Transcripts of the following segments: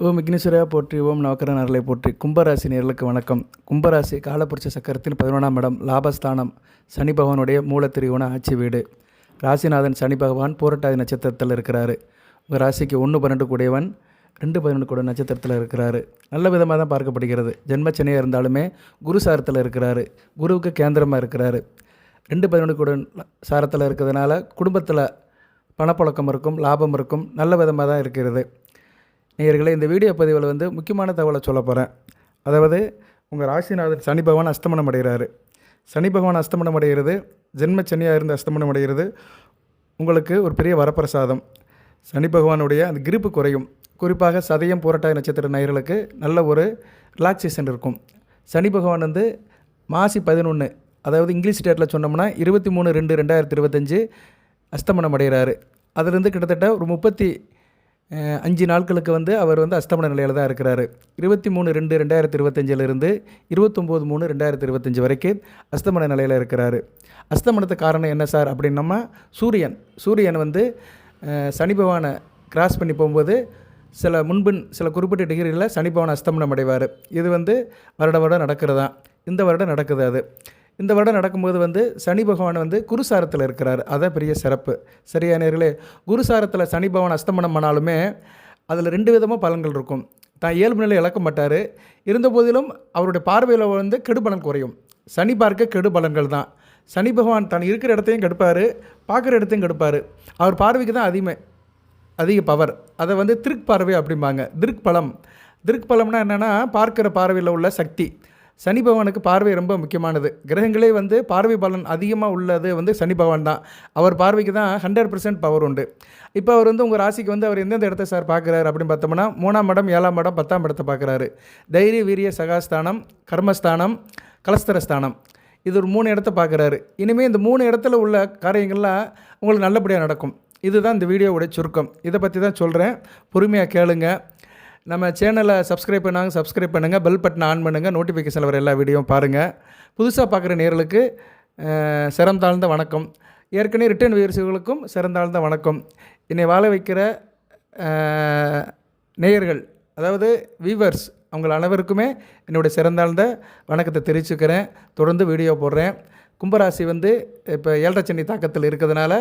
ஓம் விக்னேஸ்வரா போற்றி, ஓம் நவக்கரன் அருளை போற்றி. கும்பராசி நேயர்களுக்கு வணக்கம். கும்பராசி காலபுருஷ சக்கரத்தின் 11ஆம் இடம், லாபஸ்தானம், சனி பகவானுடைய மூலத்திரிகோண ஆட்சி வீடு. ராசிநாதன் சனி பகவான் பூரட்டாதி நட்சத்திரத்தில் இருக்கிறாரு. உங்கள் ராசிக்கு 1-12 கூடியவன் 2-11 கூட நட்சத்திரத்தில் இருக்கிறாரு. நல்ல விதமாக தான் பார்க்கப்படுகிறது. ஜென்மச்சனியாக இருந்தாலுமே குரு சாரத்தில் இருக்கிறாரு. குருவுக்கு கேந்திரமாக இருக்கிறாரு. 2-11 கூட சாரத்தில் இருக்கிறதுனால குடும்பத்தில் பணப்புழக்கம் இருக்கும், லாபம் இருக்கும். நல்ல விதமாக தான் இருக்கிறது. நேயர்களே, இந்த வீடியோ பதிவில் முக்கியமான தகவலை சொல்ல போகிறேன். அதாவது உங்கள் ராசிநாதன் சனி பகவான் அஸ்தமனம் அடைகிறாரு. சனி பகவான் அஸ்தமனம் அடைகிறது, ஜென்ம சனியாக இருந்து அஸ்தமனம் அடைகிறது. உங்களுக்கு ஒரு பெரிய வரப்பிரசாதம். சனி பகவானுடைய அந்த கிரிப்பு குறையும். குறிப்பாக சதயம் பூரட்டாதி நட்சத்திர நேயர்களுக்கு நல்ல ஒரு ரிலாக்ஸேஷன் இருக்கும். சனி பகவான் மாசி 11, அதாவது இங்கிலீஷ் டேட்டில் சொன்னோம்னா 23/2/2025 அஸ்தமனம் அடைகிறாரு. அதிலிருந்து கிட்டத்தட்ட ஒரு 35 நாட்களுக்கு அவர் அஸ்தமன நிலையில் தான் இருக்கிறாரு. 23/2/2025 29/3/2025 வரைக்கும் அஸ்தமன நிலையில் இருக்கிறாரு. அஸ்தமனத்துக்கு காரணம் என்ன சார் அப்படின்னம்மா, சூரியன் சனி பகவானை கிராஸ் பண்ணி போகும்போது சில குறிப்பிட்ட டிகிரியில் சனி பகவான் அஸ்தமனம் அடைவார். இது வருடம் நடக்கிறதா. இந்த வருடம் நடக்குது. அது இந்த வருடம் நடக்கும்போது சனி பகவான் குருசாரத்தில் இருக்கிறார். அதான் பெரிய சிறப்பு. சரியா நேர்களே, குருசாரத்தில் சனி பகவான் அஸ்தமனம் பண்ணாலுமே அதில் 2 விதமாக பலன்கள் இருக்கும். தான் இயல்பு நிலை இழக்க மாட்டார். இருந்த போதிலும் அவருடைய பார்வையில் கெடுபலன் குறையும். சனி பார்க்க கெடு பலன்கள் தான். சனி பகவான் தான் இருக்கிற இடத்தையும் கெடுப்பார், பார்க்குற இடத்தையும் கெடுப்பார். அவர் பார்வைக்கு தான் அதிக பவர். அதை திருக் பார்வை அப்படிம்பாங்க. திருக் பலம்னா என்னென்னா, பார்க்குற பார்வையில் உள்ள சக்தி. சனி பகவானுக்கு பார்வை ரொம்ப முக்கியமானது. கிரகங்களே பார்வை பலன் அதிகமாக உள்ளது சனி பகவான் தான். அவர் பார்வைக்கு தான் 100% பவர் உண்டு. இப்போ அவர் உங்கள் ராசிக்கு அவர் எந்தெந்த இடத்த சார் பார்க்குறாரு அப்படின்னு பார்த்தோம்னா, 3ஆம் இடம், 7ஆம் இடம், 10ஆம் இடத்தை பார்க்குறாரு. தைரிய வீரிய சகாஸ்தானம், கர்மஸ்தானம், கலஸ்தரஸ்தானம், இது ஒரு 3 இடத்த பார்க்குறாரு. இனிமேல் இந்த 3 இடத்துல உள்ள காரியங்கள்லாம் உங்களுக்கு நல்லபடியாக நடக்கும். இதுதான் இந்த வீடியோவுடைய சுருக்கம். இதை பற்றி தான் சொல்கிறேன். பொறுமையாக கேளுங்க. நம்ம சேனலை சப்ஸ்கிரைப் பண்ணுங்கள். பெல் பட்டனை ஆன் பண்ணுங்கள். நோட்டிஃபிகேஷனில் வர எல்லா வீடியோவும் பாருங்கள். புதுசாக பார்க்குற நேயர்களுக்கு சிறந்தாழ்ந்த வணக்கம். ஏற்கனவே ரிட்டர்ன் வியூவர்ஸுகளுக்கும் சிறந்தாழ்ந்த வணக்கம். என்னை வாழ வைக்கிற நேயர்கள், அதாவது வியூவர்ஸ், அவங்கள் அனைவருக்குமே என்னுடைய சிறந்தாழ்ந்த வணக்கத்தை தெரிவிச்சுக்கிறேன். தொடர்ந்து வீடியோ போடுறேன். கும்பராசி இப்போ 7.5 சனி தாக்கத்தில் இருக்கிறதுனால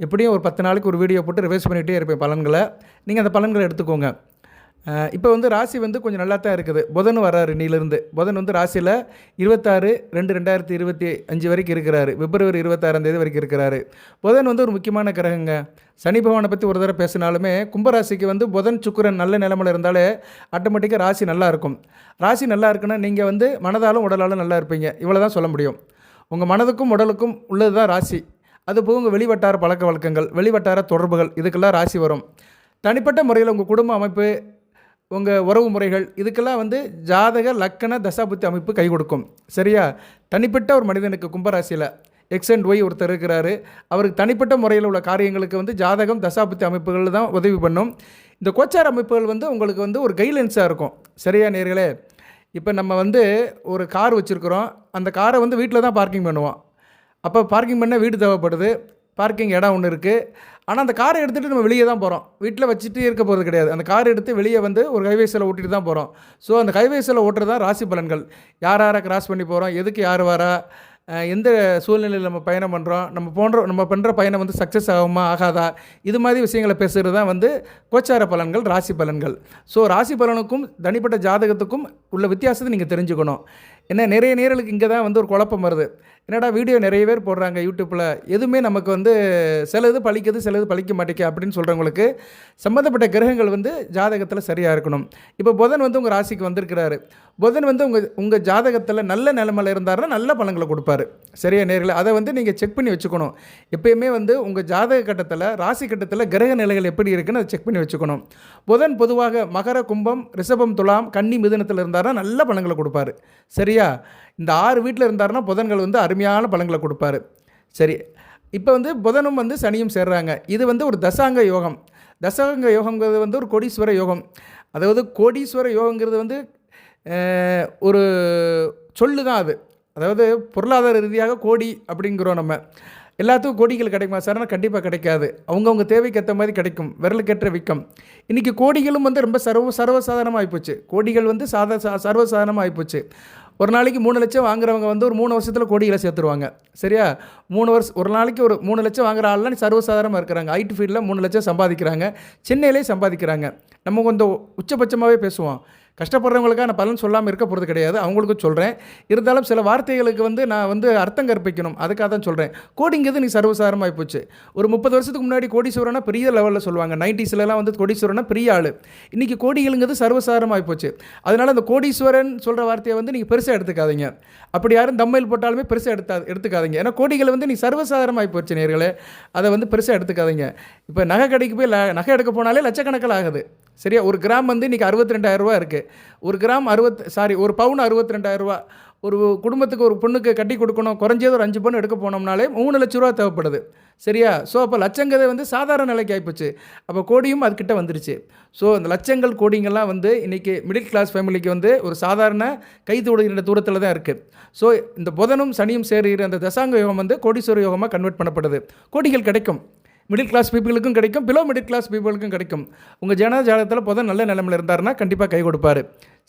எப்படியும் ஒரு 10 நாளைக்கு ஒரு வீடியோ போட்டு ரிவைஸ் பண்ணிகிட்டே இருப்பேன் பலன்களை. நீங்கள் அந்த பலன்களை எடுத்துக்கோங்க. இப்போ ராசி கொஞ்சம் நல்லா தான் இருக்குது. புதன் வராரு. இன்னிலிருந்து புதன் ராசியில் 26/2/2025 வரைக்கும் இருக்கிறாரு. பிப்ரவரி 26ஆம் தேதி வரைக்கும் இருக்கிறாரு. புதன் ஒரு முக்கியமான கிரகங்க. சனி பகவானை பற்றி ஒரு தடவை பேசினாலுமே கும்பராசிக்கு புதன் சுக்கிரன் நல்ல நிலைமையில் இருந்தாலே ஆட்டோமேட்டிக்காக ராசி நல்லா இருக்கும். ராசி நல்லா இருக்குன்னா நீங்கள் மனதாலும் உடலாலும் நல்லா இருப்பீங்க. இவ்வளோ தான் சொல்ல முடியும். உங்கள் மனதுக்கும் உடலுக்கும் உள்ளது தான் ராசி. அதுபோக உங்கள் வெளிவட்டார பழக்க வழக்கங்கள், வெளிவட்டார தொடர்புகள், இதுக்கெல்லாம் ராசி வரும். தனிப்பட்ட முறையில் உங்கள் குடும்ப அமைப்பு, உங்கள் உறவு முறைகள், இதுக்கெல்லாம் ஜாதக லக்கண தசாபுத்தி அமைப்பு கை கொடுக்கும். சரியா? தனிப்பட்ட ஒரு மனிதனுக்கு கும்பராசியில் எக்ஸ் அண்ட் ஒய் ஒருத்தர் இருக்கிறாரு. அவருக்கு தனிப்பட்ட முறையில் உள்ள காரியங்களுக்கு ஜாதகம் தசாபுத்தி அமைப்புகள் தான் உதவி பண்ணும். இந்த கோச்சார அமைப்புகள் உங்களுக்கு ஒரு கைட்லைன்ஸாக இருக்கும். சரியா நேயர்களே? இப்போ நம்ம ஒரு கார் வச்சுருக்குறோம். அந்த காரை வீட்டில் தான் பார்க்கிங் பண்ணுவோம். அப்போ பார்க்கிங் பண்ண வீடு தேவைப்படுது. பார்க்கிங் இடம் ஒன்று இருக்குது. ஆனால் அந்த காரை எடுத்துகிட்டு நம்ம வெளியே தான் போகிறோம். வீட்டில் வச்சுட்டு இருக்க போகிறது கிடையாது. அந்த காரை எடுத்து வெளியே ஒரு ஹைவேஸில் ஓட்டிட்டு தான் போகிறோம். ஸோ அந்த ஹைவேஸில் ஓட்டுறது தான் ராசி பலன்கள். யாரை கிராஸ் பண்ணி போகிறோம், எதுக்கு யார் வரா, எந்த சூழ்நிலையில் நம்ம பயணம் பண்ணுறோம், நம்ம பண்ணுற பயணம் சக்ஸஸ் ஆகுமா ஆகாதா, இது மாதிரி விஷயங்களை பேசுகிறது தான் கோச்சார பலன்கள், ராசி பலன்கள். ஸோ ராசி பலனுக்கும் தனிப்பட்ட ஜாதகத்துக்கும் உள்ள வித்தியாசத்தை நீங்கள் தெரிஞ்சுக்கணும். ஏன்னா நிறைய நேர்களுக்கு இங்கே தான் ஒரு குழப்பம் வருது. என்னடா வீடியோ நிறைய பேர் போடுறாங்க யூடியூப்பில், எதுவுமே நமக்கு சிலது பழிக்குது, சிலது பழிக்க மாட்டேங்க அப்படின்னு சொல்கிறவங்களுக்கு சம்மந்தப்பட்ட கிரகங்கள் ஜாதகத்தில் சரியாக இருக்கணும். இப்போ புதன் உங்கள் ராசிக்கு வந்திருக்கிறாரு. புதன் உங்கள் ஜாதகத்தில் நல்ல நிலைமையில் இருந்தாருன்னா நல்ல பலன்களை கொடுப்பாரு. சரியா நேர்களே? அதை நீங்கள் செக் பண்ணி வச்சுக்கணும். எப்பயுமே உங்கள் ஜாதக கட்டத்தில், ராசி கட்டத்தில் கிரக நிலைகள் எப்படி இருக்குன்னு அதை செக் பண்ணி வச்சுக்கணும். புதன் பொதுவாக மகர, கும்பம், ரிஷபம், துலாம், கன்னி, மிதுனத்தில் இருந்தாருன்னா நல்ல பலன்களை கொடுப்பாரு. சரியா? இந்த 6 வீட்டில் இருந்தாருன்னா புதன்கள் அருமையான பலன்களை கொடுப்பாரு. சரி, இப்போ புதனும் சனியும் சேர்றாங்க. இது ஒரு தசாங்க யோகம். தசாங்க யோகங்கிறது ஒரு கோடீஸ்வர யோகம். அதாவது கோடீஸ்வர யோகங்கிறது ஒரு சொல்லு தான் அது. அதாவது பொருளாதார ரீதியாக கோடி அப்படிங்கிறோம் நம்ம. எல்லாத்துக்கும் கோடிகள் கிடைக்குமா சார்னா கண்டிப்பாக கிடைக்காது. அவங்கவுங்க தேவைக்கு ஏற்ற மாதிரி கிடைக்கும். விரலுக்கேற்ற விக்கம். இன்றைக்கி கோடிகளும் வந்து ரொம்ப சர்வசாதாரணமாக ஆகிப்போச்சு. கோடிகள் வந்து சர்வசாதாரணமாக ஆகிப்போச்சு. ஒரு நாளைக்கு 3 லட்சம் வாங்குறவங்க வந்து ஒரு 3 வருஷத்தில் கோடிகளை சேர்த்துருவாங்க. சரியா? 3 வருஷம் ஒரு நாளைக்கு ஒரு 3 லட்சம் வாங்குற ஆள்லாம் சர்வசாதாரணமாக இருக்கிறாங்க. ஐடி ஃபீல்டில் 3 லட்சம் சம்பாதிக்கிறாங்க. சென்னையிலே சம்பாதிக்கிறாங்க. நம்ம கொஞ்சம் உச்சபட்சமாகவே பேசுவோம். கஷ்டப்படுறவங்களுக்காக நான் பலன் சொல்லாமல் இருக்க போகிறது கிடையாது. அவங்களுக்கும் சொல்கிறேன். இருந்தாலும் சில வார்த்தைகளுக்கு வந்து நான் வந்து அர்த்தம் கற்பிக்கணும். அதுக்காக தான் சொல்கிறேன். கோடிங்கிறது நீ சர்வசாதாரணமாக போச்சு. ஒரு 30 வருஷத்துக்கு முன்னாடி கோடீஸ்வரனா பெரிய லெவலில் சொல்லுவாங்க. 90ஸ்லாம் வந்து கோடீஸ்வரனா பெரிய ஆள். இன்றைக்கி கோடிகளுங்கிறது சர்வசாதாரணமாக போச்சு. அதனால் அந்த கோடீஸ்வரன் சொல்கிற வார்த்தையை வந்து நீங்கள் பெருசாக எடுத்துக்காதீங்க. அப்படி யாரும் தம்மையில் போட்டாலுமே பெருசாக எடுத்துக்காதீங்க. ஏன்னா கோடிகளை வந்து நீ சர்வசாதாரணமாக போச்சு நேர்களே. அதை வந்து பெருசாக எடுத்துக்காதீங்க. இப்போ நகை கடைக்கு போய் நகை எடுக்க போனாலே லட்சக்கணக்கில் ஆகுது. சரியா? ஒரு கிராம் வந்து இன்றைக்கி 62,000 இருக்குது. ஒரு கிராம் ஒரு பவுன் 62,000. ஒரு குடும்பத்துக்கு ஒரு பொண்ணுக்கு கட்டி கொடுக்கணும், குறைஞ்சது ஒரு 5 பவுன் எடுக்க போனோம்னாலே 3 லட்ச ரூபா தேவைப்படுது. சரியா? ஸோ அப்போ லட்சங்கிறது வந்து சாதாரண நிலைக்கு ஆகிப்போச்சு. அப்போ கோடியும் அதுக்கிட்ட வந்துருச்சு. ஸோ அந்த லட்சங்கள் கோடிங்கள்லாம் வந்து இன்றைக்கி மிடில் கிளாஸ் ஃபேமிலிக்கு வந்து ஒரு சாதாரண கை தொடுகிற தூரத்தில் தான் இருக்குது. ஸோ இந்த புதனும் சனியும் சேருகிற அந்த தசாங்க யோகம் வந்து கோடீஸ்வர யோகமாக கன்வெர்ட் பண்ணப்படுது. கோடிகள் கிடைக்கும். மிடில் கிளாஸ் பீப்புளுக்கும் கிடைக்கும், பிலோ மிடில் கிளாஸ் பீப்புளுக்கும் கிடைக்கும். உங்கள் ஜாதகத்தில் புதன் நல்ல நிலைமையில் இருந்தாருன்னா கண்டிப்பாக கை கொடுப்பார்,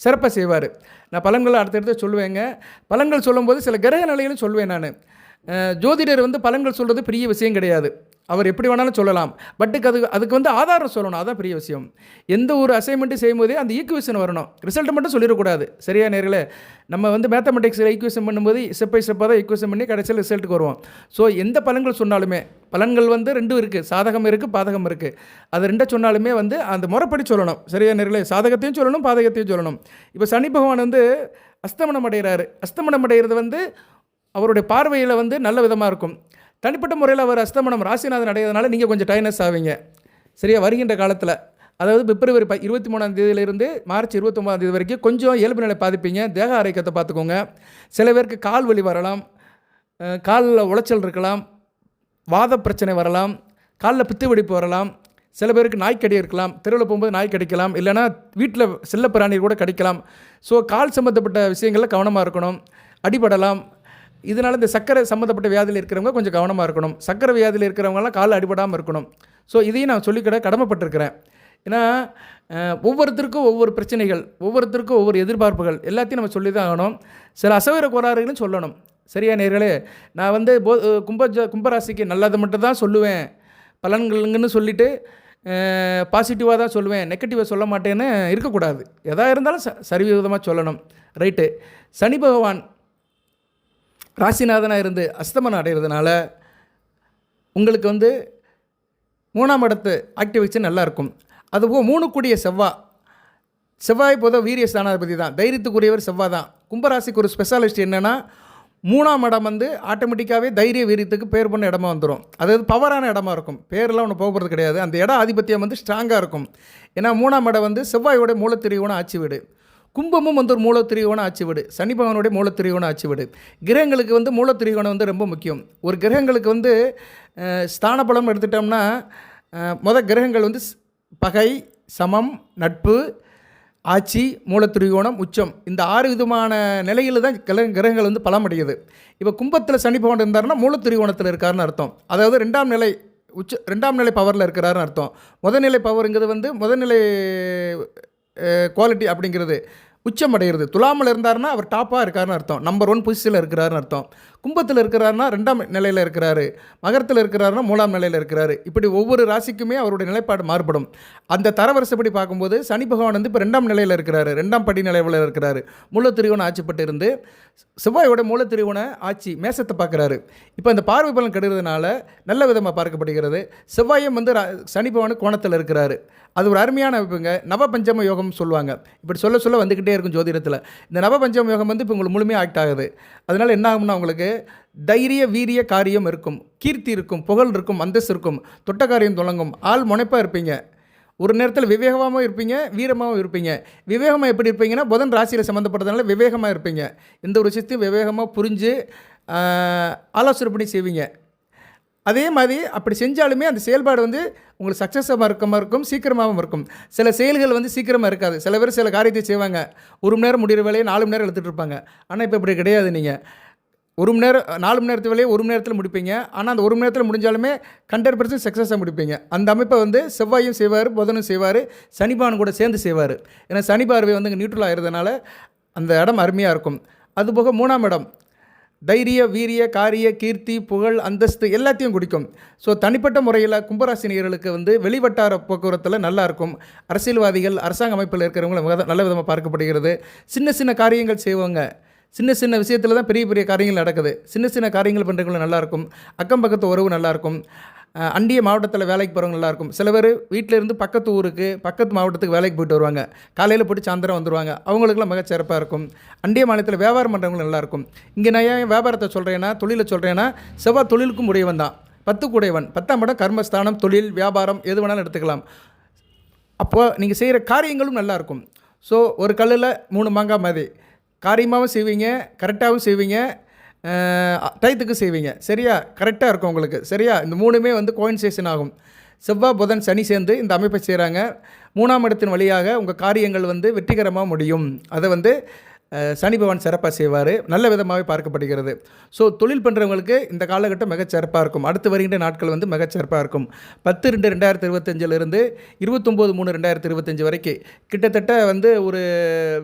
சிறப்பாக செய்வார். நான் பலன்களை அடுத்தடுத்து சொல்லுவேங்க. பலன்கள் சொல்லும்போது சில கிரக நிலைகளும் சொல்லுவேன் நான். ஜோதிடர் வந்து பலன்கள் சொல்கிறது பெரிய விஷயம் கிடையாது. அவர் எப்படி வேணாலும் சொல்லலாம். அதுக்கு வந்து ஆதாரம் சொல்லணும். அதுதான் பெரிய விஷயம். எந்த ஒரு அசைன்மெண்ட்டு செய்யும்போதே அந்த ஈக்குவேஷன் வரணும். ரிசல்ட்டை மட்டும் சொல்லிடக்கூடாது. சரியா நேர்களே? நம்ம வந்து மேத்தமெட்டிக்ஸில் ஈக்குவேஷன் பண்ணும்போது ஸ்டெப் பை ஸ்டெப்பாக தான் ஈக்குவேஷன் பண்ணி கடைசியில் ரிசல்ட்டுக்கு வருவோம். ஸோ எந்த பலன்கள் சொன்னாலுமே, பலன்கள் வந்து 2 இருக்குது. சாதகம் இருக்குது, பாதகம் இருக்குது. அது 2 சொன்னாலுமே வந்து அந்த முறைப்படி சொல்லணும். சரியா நேர்களே? சாதகத்தையும் சொல்லணும், பாதகத்தையும் சொல்லணும். இப்போ சனி பகவான் வந்து அஸ்தமனம் அடைகிறாரு. அஸ்தமனம் அடைகிறது வந்து அவருடைய பார்வையில் வந்து நல்ல விதமாக இருக்கும். தனிப்பட்ட முறையில் அவர் அஸ்தமனம் ராசிநாதன் அடைகிறதுனால நீங்கள் கொஞ்சம் டைனஸ் ஆவீங்க. சரியா? வருகின்ற காலத்தில், அதாவது பிப்ரவரி 23ஆம் தேதியிலிருந்து மார்ச் 29ஆம் தேதி வரைக்கும் கொஞ்சம் இயல்பு நிலை பாதிப்பீங்க. தேக ஆரோக்கியத்தை பார்த்துக்கோங்க. சில பேருக்கு கால் வலி வரலாம், காலில் உளைச்சல் இருக்கலாம், வாத பிரச்சனை வரலாம், காலில் பித்து வெடிப்பு வரலாம். சில பேருக்கு நாய்க்கடி இருக்கலாம், தெருவில் போகும்போது நாய் கடிக்கலாம், இல்லைனா வீட்டில் செல்ல பிராணிகள் கூட கடிக்கலாம். ஸோ கால் சம்மந்தப்பட்ட விஷயங்களில் கவனமாக இருக்கணும். அடிபடலாம். இதனால் இந்த சக்கரை சம்மந்தப்பட்ட வியாதியில் இருக்கிறவங்க கொஞ்சம் கவனமாக இருக்கணும். சக்கரை வியாதியில் இருக்கிறவங்கலாம் காலில் அடிபடாமல் இருக்கணும். ஸோ இதையும் நான் சொல்லிக்கிட கடமைப்பட்டிருக்கிறேன். ஏன்னா ஒவ்வொருத்தருக்கும் ஒவ்வொரு பிரச்சனைகள், ஒவ்வொருத்தருக்கும் ஒவ்வொரு எதிர்பார்ப்புகள், எல்லாத்தையும் நம்ம சொல்லி தான் ஆகணும். சில அசௌகரிய கோளாறுகளும் சொல்லணும். சரியா நேர்களே? நான் வந்து கும்பராசிக்கு நல்லதை மட்டும் தான் சொல்லுவேன், பலன்கள்னு சொல்லிவிட்டு பாசிட்டிவாக தான் சொல்லுவேன், நெகட்டிவாக சொல்ல மாட்டேன்னு இருக்கக்கூடாது. எதாக இருந்தாலும் சரிவிதமாக சொல்லணும். ரைட்டு. சனி பகவான் ராசிநாதனாக இருந்து அஸ்தமனம் அடைகிறதுனால உங்களுக்கு வந்து 3ஆம் இடத்து ஆக்டிவேஷன் நல்லாயிருக்கும். அதுபோல் 3 கூடிய செவ்வாய் பொதுவாக வீரிய ஸ்தானாதிபதி தான், தைரியத்துக்குரியவர் செவ்வாய் தான். கும்பராசிக்கு ஒரு ஸ்பெஷாலிஸ்ட் என்னென்னா 3ஆம் இடம் வந்து ஆட்டோமேட்டிக்காகவே தைரிய வீரியத்துக்கு பேர் பண்ண இடமா வந்துடும். அதாவது பவரான இடமா இருக்கும். பேரெல்லாம் ஒன்று போகிறது கிடையாது. அந்த இடம் ஆதிபத்தியம் வந்து ஸ்ட்ராங்காக இருக்கும். ஏன்னா 3ஆம் இடம் வந்து செவ்வாயோட மூலத்திரியோன ஆட்சி வீடு. கும்பமும் வந்து ஒரு மூலத்திரியோன ஆட்சி வீடு. சனி பகவானுடைய மூலத்திரியோன ஆட்சி வீடு. கிரகங்களுக்கு வந்து மூலத்திரியோனம் வந்து ரொம்ப முக்கியம். ஒரு கிரகங்களுக்கு வந்து ஸ்தான பலம் எடுத்துட்டோம்னா கிரகங்கள் வந்து பகை, சமம், நட்பு, ஆட்சி, மூலத்திரியோணம், உச்சம், இந்த 6 விதமான நிலையில் தான் கிரகங்கள் வந்து பலமடையுது. இப்போ கும்பத்தில் சனி பகவான் இருந்தாருன்னா மூலத்திரியோணத்தில் இருக்காருன்னு அர்த்தம். அதாவது 2ஆம் நிலை பவரில் இருக்கிறாருன்னு அர்த்தம். முதல்நிலை பவருங்கிறது வந்து முதல்நிலை குவாலிட்டி அப்படிங்கிறது உச்சம் அடைகிறது. துலாமில் இருந்தாருன்னா அவர் டாப்பாக இருக்காருன்னு அர்த்தம். நம்பர் 1 பொசிஷனில் இருக்கிறாருன்னு அர்த்தம். கும்பத்தில் இருக்கிறாருன்னா 2ஆம் நிலையில் இருக்கிறாரு. மகரத்தில் இருக்கிறாருன்னா 3ஆம் நிலையில் இருக்கிறாரு. இப்படி ஒவ்வொரு ராசிக்குமே அவருடைய நிலைப்பாடு மாறுபடும். அந்த தரவரிசைப்படி பார்க்கும்போது சனி பகவான் வந்து இப்போ 2ஆம் நிலையில் இருக்கிறாரு, 2ஆம் படி நிலையில் இருக்கிறாரு. மூலத்திரியோன ஆட்சிப்பட்டு இருந்து செவ்வாயோட மூலத்திரியோன ஆட்சி மேசத்தை பார்க்குறாரு. இப்போ அந்த பார்வை பலன் கெடுறதுனால நல்ல விதமாக பார்க்கப்படுகிறது. செவ்வாயும் வந்து சனி பகவான் கோணத்தில் இருக்கிறாரு. அது ஒரு அருமையான அமைப்புங்க. நவபஞ்சம யோகம் சொல்லுவாங்க. இப்படி சொல்ல வந்துக்கிட்டே இருக்கும் ஜோதிடத்தில். இந்த நவபஞ்சம யோகம் வந்து இப்போ உங்களுக்கு முழுமையாக ஆக்ட் ஆகுது. அதனால் என்ன ஆகும்னா உங்களுக்கு தைரிய வீரிய காரியம் இருக்கும், கீர்த்தி இருக்கும், புகழ் இருக்கும், அந்தஸ்து இருக்கும், தொட்ட காரியம் தொடங்கும், ஆள் முனைப்பாக இருப்பீங்க. ஒரு நேரத்தில் விவேகமாகவும் இருப்பீங்க, வீரமாகவும் இருப்பீங்க. விவேகமாக எப்படி இருப்பீங்கன்னா புதன் ராசியில் சம்மந்தப்படுறதுனால விவேகமாக இருப்பீங்க. எந்த ஒரு விஷயத்தையும் விவேகமாக புரிஞ்சு ஆலோசனை பண்ணி செய்வீங்க. அதே மாதிரி அப்படி செஞ்சாலுமே அந்த செயல்பாடு வந்து உங்களுக்கு சக்ஸஸாக இருக்கும், சீக்கிரமாகவும் இருக்கும். சில செயல்கள் வந்து சீக்கிரமாக இருக்காது. சில பேர் சில காரியத்தை செய்வாங்க, 1 மணி நேரம் முடிகிற வேலையை 4 மணி நேரம் எடுத்துகிட்டு இருப்பாங்க. ஆனால் இப்போ இப்படி கிடையாது. நீங்கள் 1 மணி நேரம் 4 மணி நேரத்து வேலையை 1 மணி நேரத்தில் முடிப்பீங்க. ஆனால் அந்த 1 மணி நேரத்தில் முடிஞ்சாலுமே 100% சக்ஸஸாக முடிப்பீங்க. அந்த அமைப்பை வந்து செவ்வாயும் செய்வார், புதனும் செய்வார், சனி பகவான் கூட சேர்ந்து செய்வார். ஏன்னா சனி பார்வை வந்து இங்கே நியூட்ரல் ஆகிறதுனால அந்த இடம் அருமையாக இருக்கும். அதுபோக 3ஆம் இடம் தைரிய, வீரிய, காரிய, கீர்த்தி, புகழ், அந்தஸ்து எல்லாத்தையும் குறிக்கும். ஸோ தனிப்பட்ட முறையில் கும்பராசினியர்களுக்கு வந்து வெளிவட்டார போக்குவரத்தில் நல்லாயிருக்கும். அரசியல்வாதிகள், அரசாங்க அமைப்பில் இருக்கிறவங்க நல்ல விதமாக பார்க்கப்படுகிறது. சின்ன சின்ன காரியங்கள் செய்வாங்க. சின்ன சின்ன விஷயத்தில் தான் பெரிய பெரிய காரியங்கள் நடக்குது. சின்ன சின்ன காரியங்கள் பண்ணுறவங்களும் நல்லாயிருக்கும். அக்கம் பக்கத்து உறவு நல்லாயிருக்கும். அண்டிய மாவட்டத்தில் வேலைக்கு போகிறவங்க நல்லாயிருக்கும். சில பேர் வீட்டிலேருந்து பக்கத்து ஊருக்கு, பக்கத்து மாவட்டத்துக்கு வேலைக்கு போய்ட்டு வருவாங்க. காலையில் போய்ட்டு சாயந்தரம் வந்துடுவாங்க. அவங்களுக்குலாம் மிகச்சிறப்பாக இருக்கும். அண்டிய மாநிலத்தில் வியாபாரம் பண்ணுறவங்களும் நல்லாயிருக்கும். இங்கே நான் ஏன் வியாபாரத்தை சொல்கிறேன்னா, தொழிலை சொல்கிறேன்னா, செவ்வாய் தொழிலுக்கும் உடையவன் தான். 10க்கு உடையவன். 10ஆம் இடம் கர்மஸ்தானம், தொழில், வியாபாரம் எது வேணாலும் எடுத்துக்கலாம். அப்போது நீங்கள் செய்கிற காரியங்களும் நல்லாயிருக்கும். ஸோ ஒரு கல்லில் 3 மாங்காய் மாதிரி காரியமாகவும் செய்வீங்க, கரெக்டாகவும் செய்வீங்க, டயத்துக்கு செய்வீங்க. சரியா? கரெக்டாக இருக்கும் உங்களுக்கு. சரியா? இந்த 3மே வந்து கோயின்சேஷன் ஆகும். செவ்வாய், புதன், சனி சேர்ந்து இந்த அமைப்பை செய்கிறாங்க. 3ஆம் இடத்தின் வழியாக உங்கள் காரியங்கள் வந்து வெற்றிகரமாக முடியும். அதை வந்து சனி பகவான் சிறப்பாக செய்வார். நல்ல விதமாகவே பார்க்கப்படுகிறது. ஸோ தொழில் பண்ணுறவங்களுக்கு இந்த காலகட்டம் மிகச்சிறப்பாக இருக்கும். அடுத்து வருகின்ற நாட்கள் வந்து மிகச்சிறப்பாக இருக்கும். 10/2/2025 29/3/2025 வரைக்கும் கிட்டத்தட்ட வந்து ஒரு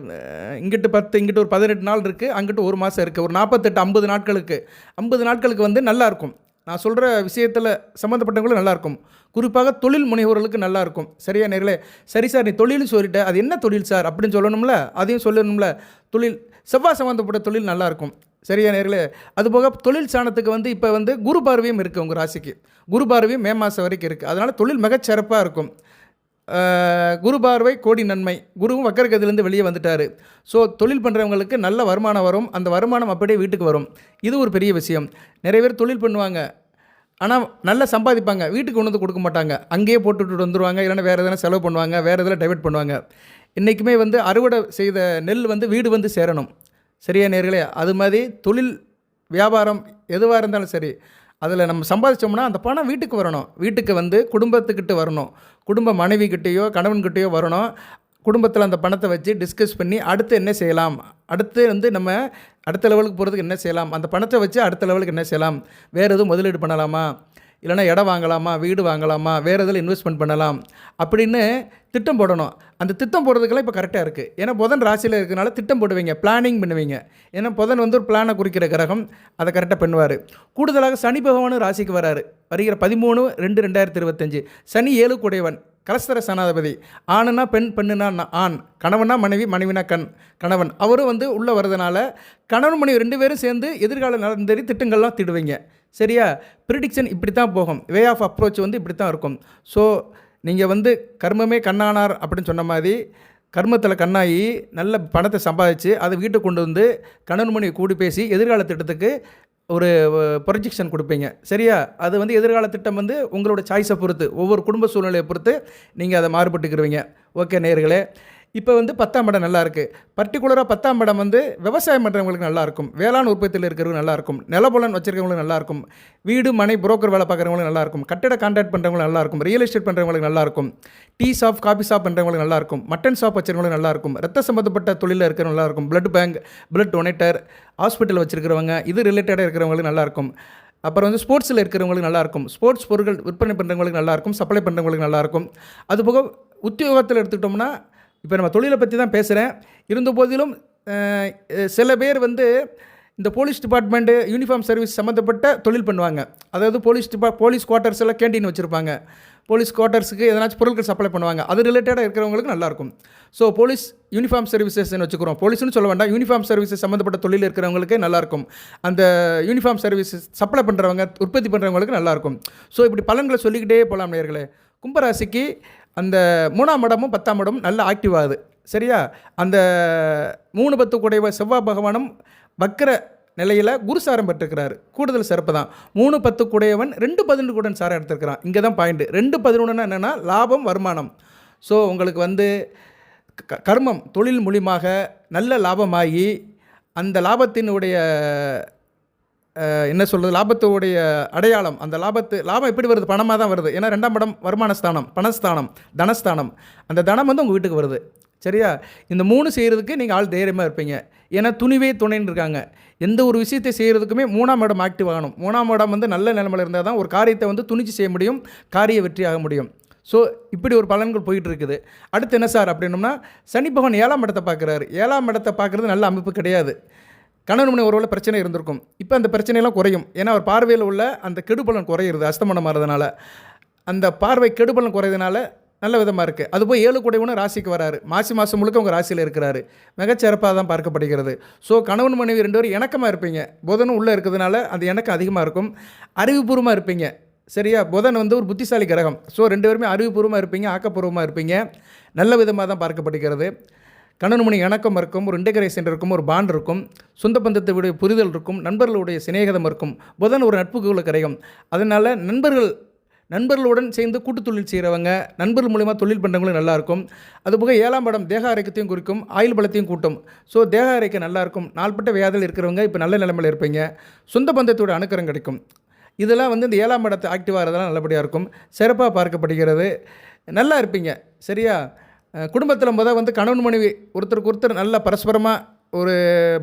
இங்கிட்டு 10, இங்கிட்டு ஒரு 18 நாள் இருக்குது, அங்கிட்டு ஒரு மாதம் இருக்குது. ஒரு 48-50 நாட்களுக்கு 50 நாட்களுக்கு வந்து நல்லாயிருக்கும். நான் சொல்கிற விஷயத்தில் சம்மந்தப்பட்டவங்களும் நல்லாயிருக்கும். குறிப்பாக தொழில் முனைவோர்களுக்கு நல்லாயிருக்கும். சரியா நேர்களே? சரி சார், நீ தொழில்னு சொல்லிட்டு அது என்ன தொழில் சார் அப்படின்னு சொல்லணும்ல, அதையும் சொல்லணும்ல. தொழில் செவ்வாய் சம்மந்தப்பட்ட தொழில் நல்லாயிருக்கும். சரியா நேர்களே? அதுபோக தொழில் சாணத்துக்கு வந்து இப்போ வந்து குரு பார்வையும் இருக்குது. உங்கள் ராசிக்கு குரு பார்வையும் மே மாதம் வரைக்கும் இருக்குது. அதனால் தொழில் மிகச்சிறப்பாக இருக்கும். குரு பார்வை கோடி நன்மை. குருவும் வக்கரகதிலேருந்து வெளியே வந்துட்டார். ஸோ தொழில் பண்ணுறவங்களுக்கு நல்ல வருமானம் வரும். அந்த வருமானம் அப்படியே வீட்டுக்கு வரும். இது ஒரு பெரிய விஷயம். நிறைய பேர் தொழில் பண்ணுவாங்க, ஆனால் நல்லா சம்பாதிப்பாங்க, வீட்டுக்கு கொண்டு வந்து கொடுக்க மாட்டாங்க. அங்கேயே போட்டுவிட்டு வந்துடுவாங்க. இல்லைன்னா வேறு எதனா செலவு பண்ணுவாங்க, வேறு எதில் டைவெர்ட் பண்ணுவாங்க. இன்றைக்குமே வந்து அறுவடை செய்த நெல் வந்து வீடு வந்து சேரணும். சரியா நேர்களே? அது மாதிரி தொழில், வியாபாரம் எதுவாக இருந்தாலும் சரி, அதில் நம்ம சம்பாதிச்சோம்னா அந்த பணம் வீட்டுக்கு வரணும். வீட்டுக்கு வந்து குடும்பத்துக்கிட்ட வரணும். குடும்ப மனைவிக்கிட்டேயோ கணவன்கிட்டேயோ வரணும். குடும்பத்தில் அந்த பணத்தை வச்சு டிஸ்கஸ் பண்ணி அடுத்து என்ன செய்யலாம், அடுத்து வந்து நம்ம அடுத்த லெவலுக்கு போகிறதுக்கு என்ன செய்யலாம், அந்த பணத்தை வச்சு அடுத்த லெவலுக்கு என்ன செய்யலாம், வேறு எதுவும் முதலீடு பண்ணலாமா, இல்லைனா இடம் வாங்கலாமா, வீடு வாங்கலாமா, வேறு எதில் இன்வெஸ்ட்மெண்ட் பண்ணலாம் அப்படின்னு திட்டம் போடணும். அந்த திட்டம் போடுறதுக்கெல்லாம் இப்போ கரெக்டாக இருக்குது. ஏன்னா புதன் ராசியில் இருக்கிறனால திட்டம் போடுவீங்க, பிளானிங் பண்ணுவீங்க. ஏன்னா புதன் வந்து ஒரு பிளானை குறிக்கிற கிரகம், அதை கரெக்டாக பண்ணுவார். கூடுதலாக சனி பகவானும் ராசிக்கு வராரு. வருகிற 13/2/2025. சனி 7க்கு உடையவன், கலஸ்தர சனாதிபதி. ஆணுனா பெண், பெண்ணுனா ஆண், கணவனா மனைவி, மனைவினா கணவன். அவரும் வந்து உள்ளே வர்றதுனால கணவன் மனைவி 2 பேரும் சேர்ந்து எதிர்கால நடந்தேறி திட்டங்கள்லாம் திடுவீங்க. சரியா? ப்ரிடிக்ஷன் இப்படி தான் போகும். வே ஆஃப் அப்ரோச் வந்து இப்படி தான் இருக்கும். ஸோ நீங்கள் வந்து கர்மமே கண்ணானார் அப்படின்னு சொன்ன மாதிரி கர்மத்தில் கண்ணாகி நல்ல பணத்தை சம்பாதிச்சு அதை வீட்டுக்கு கொண்டு வந்து கணவன் மனைவி கூடி பேசி எதிர்கால திட்டத்துக்கு ஒரு ப்ரொஜெக்ஷன் கொடுப்பீங்க. சரியா? அது வந்து எதிர்கால திட்டம் வந்து உங்களோட சாய்ஸை பொறுத்து, ஒவ்வொரு குடும்ப சூழ்நிலையை பொறுத்து நீங்கள் அதை மாறுபட்டுக்கிருவீங்க. ஓகே நேயர்களே, இப்போ வந்து 10ஆம் இடம் நல்லாயிருக்கு. பர்டிகுலராக 10ஆம் இடம் வந்து விவசாயம் பண்ணுறவங்களுக்கு நல்லாயிருக்கும். வேளாண் உற்பத்தியில் இருக்கிறவங்க நல்லாயிருக்கும். நிலபுலன் வச்சுருக்கவங்களுக்கு நல்லாயிருக்கும். வீடு மனை புரோக்கர் வேலை பார்க்குறவங்களுக்கு நல்லாயிருக்கும். கட்டிட கான்ட்ராக்ட் பண்ணுறவங்களுக்கு நல்லாயிருக்கும். ரியல் எஸ்டேட் பண்ணுறவங்களுக்கு நல்லாயிருக்கும். டீ ஷாப், காஃபி ஷாப் பண்ணுறவங்களுக்கு நல்லாயிருக்கும். மட்டன் ஷாப் வச்சுருக்கவங்களுக்கு நல்லாயிருக்கும். ரத்த சம்மந்தப்பட்ட தொழிலில் இருக்கிறவங்க நல்லாயிருக்கும். Blood bank, blood donator, hospital வச்சுருக்கிறவங்க, இது ரிலேட்டடாக இருக்கிறவங்களுக்கு நல்லாயிருக்கும். அப்புறம் வந்து ஸ்போர்ட்ஸில் இருக்கிறவங்களுக்கு நல்லாயிருக்கும். ஸ்போர்ட்ஸ் பொருட்கள் விற்பனை பண்ணுறவங்களுக்கு நல்லாயிருக்கும். சப்ளை பண்ணுறவங்களுக்கு நல்லாயிருக்கும். அதுபோக உத்தியோகத்தில் எடுத்துக்கிட்டோம்னா, இப்போ நம்ம தொழிலை பற்றி தான் பேசுகிறேன். இருந்த போதிலும் சில பேர் வந்து இந்த போலீஸ் டிபார்ட்மெண்ட்டு, யூனிஃபார்ம் சர்வீஸ் சம்மந்தப்பட்ட தொழில் பண்ணுவாங்க. அதாவது போலீஸ் குவார்ட்டர்ஸ் எல்லாம் கேண்டீன் வச்சுருப்பாங்க. போலீஸ் குவார்ட்டர்ஸுக்கு எதனாச்சும் பொருட்கள் சப்ளை பண்ணுவாங்க. அது ரிலேட்டடாக இருக்கிறவங்களுக்கு நல்லாயிருக்கும். ஸோ போலீஸ் யூனிஃபார்ம் சர்வீசஸ்ன்னு வச்சுக்கிறோம். போலீஸ்னு சொல்ல வேண்டாம், யூனிஃபார்ம் சர்வீசஸ் சம்மந்தப்பட்ட தொழில் இருக்கிறவங்களுக்கு நல்லாயிருக்கும். அந்த யூனிஃபார்ம் சர்வீசஸ் சப்ளை பண்ணுறவங்க, உற்பத்தி பண்ணுறவங்களுக்கு நல்லாயிருக்கும். ஸோ இப்படி பலன்களை சொல்லிக்கிட்டே போகலாம் நேயர்களே. கும்பராசிக்கு அந்த 3ஆம் இடமும் 10ஆம் இடமும் நல்ல ஆக்டிவ் ஆகுது. சரியா? அந்த 3/10 கூடிய செவ்வாய் பகவானும் வக்கர நிலையில் குருசாரம் பெற்றிருக்கிறாரு. கூடுதல் சிறப்பு தான். 3/10 கூடையவன் 2/11 கூட சாரம் எடுத்திருக்கிறான். இங்கே தான் பாயிண்ட். 2/11 என்னென்னா லாபம், வருமானம். ஸோ உங்களுக்கு வந்து கர்மம் தொழில் மூலியமாக நல்ல லாபமாகி அந்த லாபத்தினுடைய என்ன சொல்கிறது, லாபத்தோடைய அடையாளம், அந்த லாபம் எப்படி வருது? பணமாக தான் வருது. ஏன்னா 2ஆம் இடம் வருமானஸ்தானம், பணஸ்தானம், தனஸ்தானம். அந்த தனம் வந்து உங்கள் வீட்டுக்கு வருது. சரியா? இந்த 3 செய்கிறதுக்கு நீங்கள் ஆள் தைரியமாக இருப்பீங்க. ஏன்னா துணிவே துணைன்னு இருக்காங்க. எந்த ஒரு விஷயத்தை செய்கிறதுக்குமே 3ஆம் இடம் ஆக்டிவ் ஆகணும். 3ஆம் இடம் வந்து நல்ல நிலைமையில் இருந்தால் தான் ஒரு காரியத்தை வந்து துணிச்சு செய்ய முடியும், காரிய வெற்றியாக முடியும். ஸோ இப்படி ஒரு பலன்கள் போயிட்டு இருக்குது. அடுத்து என்ன சார் அப்படின்னோம்னா, சனி பகவான் 7ஆம் இடத்தை பார்க்குறாரு. 7ஆம் இடத்தை பார்க்குறது நல்ல அமைப்பு கிடையாது. கணவன் மனைவி ஒருவேளை பிரச்சனை இருந்திருக்கும். இப்போ அந்த பிரச்சனையெல்லாம் குறையும். ஏன்னா அவர் பார்வையில் உள்ள அந்த கெடுபலன் குறையிறது, அஸ்தமனம் ஆகிறதுனால. அந்த பார்வை கெடுபலன் குறையதுனால நல்ல விதமாக இருக்குது. அதுபோல் 7 கூடையவனும் ராசிக்கு வராரு. மாசி மாதம் முழுக்க உங்கள் ராசியில் இருக்கிறாரு. மிகச்சிறப்பாக தான் பார்க்கப்படுகிறது. ஸோ கணவன் மனைவி 2 பேரும் இணக்கமாக இருப்பீங்க. புதனும் உள்ளே இருக்கிறதுனால அந்த இணக்கம் அதிகமாக இருக்கும். அறிவுபூர்வமாக இருப்பீங்க. சரியா? புதன் வந்து ஒரு புத்திசாலி கிரகம். ஸோ 2 பேருமே அறிவுபூர்வமாக இருப்பீங்க, ஆக்கப்பூர்வமாக இருப்பீங்க. நல்ல விதமாக தான் பார்க்கப்படுகிறது. கணவன் மனைவி இணக்கம் இருக்கும், ஒரு இன்டகிரேஷன் இருக்கும், ஒரு பாண்ட் இருக்கும், சொந்த பந்தத்துடைய புரிதல் இருக்கும், நண்பர்களுடைய சிநேகிதம் இருக்கும். புதன் ஒரு நட்புக்குள்ள கிரகம். அதனால் நண்பர்களுடன் சேர்ந்து கூட்டு தொழில் செய்கிறவங்க, நண்பர்கள் மூலிமா தொழில் பண்ணுறவங்களும் நல்லாயிருக்கும். அதுபோக 7ஆம் இடம் தேக ஆரோக்கியத்தையும் குறிக்கும், ஆயுள் பலத்தையும் கூட்டும். ஸோ தேக ஆரோக்கியம் நல்லாயிருக்கும். நாள்பட்ட வியாதியில் இருக்கிறவங்க இப்போ நல்ல நிலைமையில் இருப்பீங்க. சொந்த பந்தத்தோட அணுக்கரம் கிடைக்கும். இதெல்லாம் வந்து இந்த 7ஆம் இடத்தை ஆக்டிவ் ஆகிறதெல்லாம் நல்லபடியாக இருக்கும். சிறப்பாக பார்க்கப்படுகிறது. நல்லா இருப்பீங்க. சரியா? குடும்பத்தில் வந்து கணவன் மனைவி ஒருத்தருக்கு ஒருத்தர் நல்லா பரஸ்பரமாக ஒரு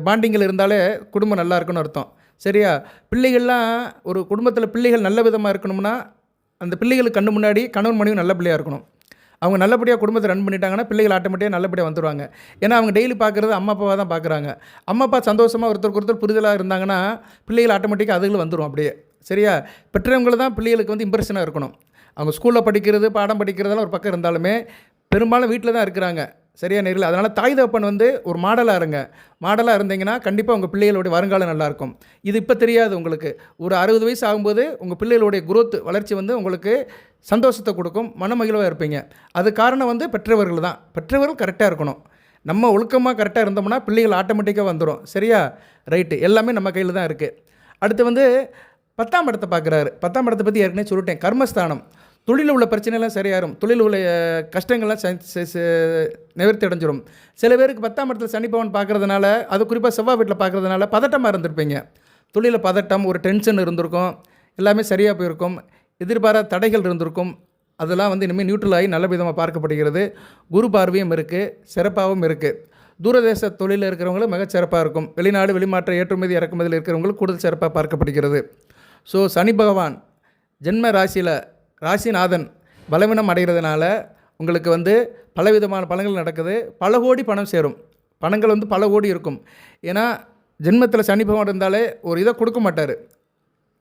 பாண்டிங்கில் இருந்தாலே குடும்பம் நல்லா இருக்குன்னு அர்த்தம். சரியா? பிள்ளைகள்லாம் ஒரு குடும்பத்தில் பிள்ளைகள் நல்ல விதமாக இருக்கணும்னா அந்த பிள்ளைகளுக்கு கண்ணு முன்னாடி கணவன் மனைவி நல்ல பிள்ளையாக இருக்கணும். அவங்க நல்லபடியாக குடும்பத்தை ரன் பண்ணிட்டாங்கன்னா பிள்ளைகள் ஆட்டோமேட்டிக்காக நல்லபடியாக வந்துடுவாங்க. ஏன்னா அவங்க டெய்லி பார்க்குறது அம்மா அப்பாவாக தான் பார்க்குறாங்க. அம்மா அப்பா சந்தோஷமாக ஒருத்தருக்கு ஒருத்தர் புரிதலாக இருந்தாங்கன்னா பிள்ளைகள் ஆட்டோமேட்டிக்காக அதுகளும் வந்துடும் அப்படியே. சரியா? பெற்றவங்களை தான் பிள்ளைகளுக்கு வந்து இம்ப்ரெஷனாக இருக்கணும். அவங்க ஸ்கூலில் படிக்கிறது, பாடம் படிக்கிறதெல்லாம் ஒரு பக்கம் இருந்தாலுமே பெரும்பாலும் வீட்டில் தான் இருக்கிறாங்க. சரியா நேரில்? அதனால் தாய் தகப்பன் வந்து ஒரு மாடலாக இருங்க. மாடலாக இருந்தீங்கன்னா கண்டிப்பாக உங்கள் பிள்ளைகளுடைய வருங்காலம் நல்லாயிருக்கும். இது இப்போ தெரியாது உங்களுக்கு. ஒரு 60 வயசு ஆகும்போது உங்கள் பிள்ளைகளுடைய குரோத் வளர்ச்சி வந்து உங்களுக்கு சந்தோஷத்தை கொடுக்கும், மனமகிழ்வாக இருப்பீங்க. அது காரணம் வந்து பெற்றவர்கள் தான். பெற்றவர்கள் கரெக்டாக இருக்கணும். நம்ம ஒழுக்கமாக கரெக்டாக இருந்தோம்னா பிள்ளைகள் ஆட்டோமேட்டிக்காக வந்துடும். சரியா? ரைட்டு. எல்லாமே நம்ம கையில் தான் இருக்குது. அடுத்து வந்து 10ஆம் இடத்தை பார்க்குறாரு. 10ஆம் இடத்தை பற்றி ஏற்கனவே சொல்லிட்டேன். கர்மஸ்தானம். தொழிலில் உள்ள பிரச்சனைலாம் சரியாயிரும். தொழில் உள்ள கஷ்டங்கள்லாம் நிவர்த்தி அடைஞ்சிரும். சில பேருக்கு 10ஆம் இடத்துல சனி பகவான் பார்க்குறதுனால, அது குறிப்பாக செவ்வாய் வீட்டில் பார்க்குறதுனால பதட்டமாக இருந்திருப்பீங்க. தொழிலில் பதட்டம், ஒரு டென்ஷன் இருந்திருக்கும். எல்லாமே சரியாக போயிருக்கும். எதிர்பாராத தடைகள் இருந்திருக்கும். அதெல்லாம் வந்து இனிமேல் நியூட்ரல் ஆகி நல்ல விதமாக பார்க்கப்படுகிறது. குரு பார்வையும் இருக்குது, சிறப்பாகவும் இருக்குது. தூரதேச தொழிலில் இருக்கிறவங்களும் மிக சிறப்பாக இருக்கும். வெளிநாடு வெளிமாற்ற ஏற்றுமதி இறக்குமதியில் இருக்கிறவங்களுக்கு கூடுதல் சிறப்பாக பார்க்கப்படுகிறது. ஸோ சனி பகவான் ஜென்ம ராசியில் ராசிநாதன் பலவீனம் அடைகிறதுனால உங்களுக்கு வந்து பலவிதமான பலன்கள் நடக்குது. பல கோடி பணம் சேரும். பணங்கள் வந்து பல கோடி இருக்கும். ஏன்னா ஜென்மத்தில் சனி பகவான் இருந்தாலே ஒரு இதை கொடுக்க மாட்டார்.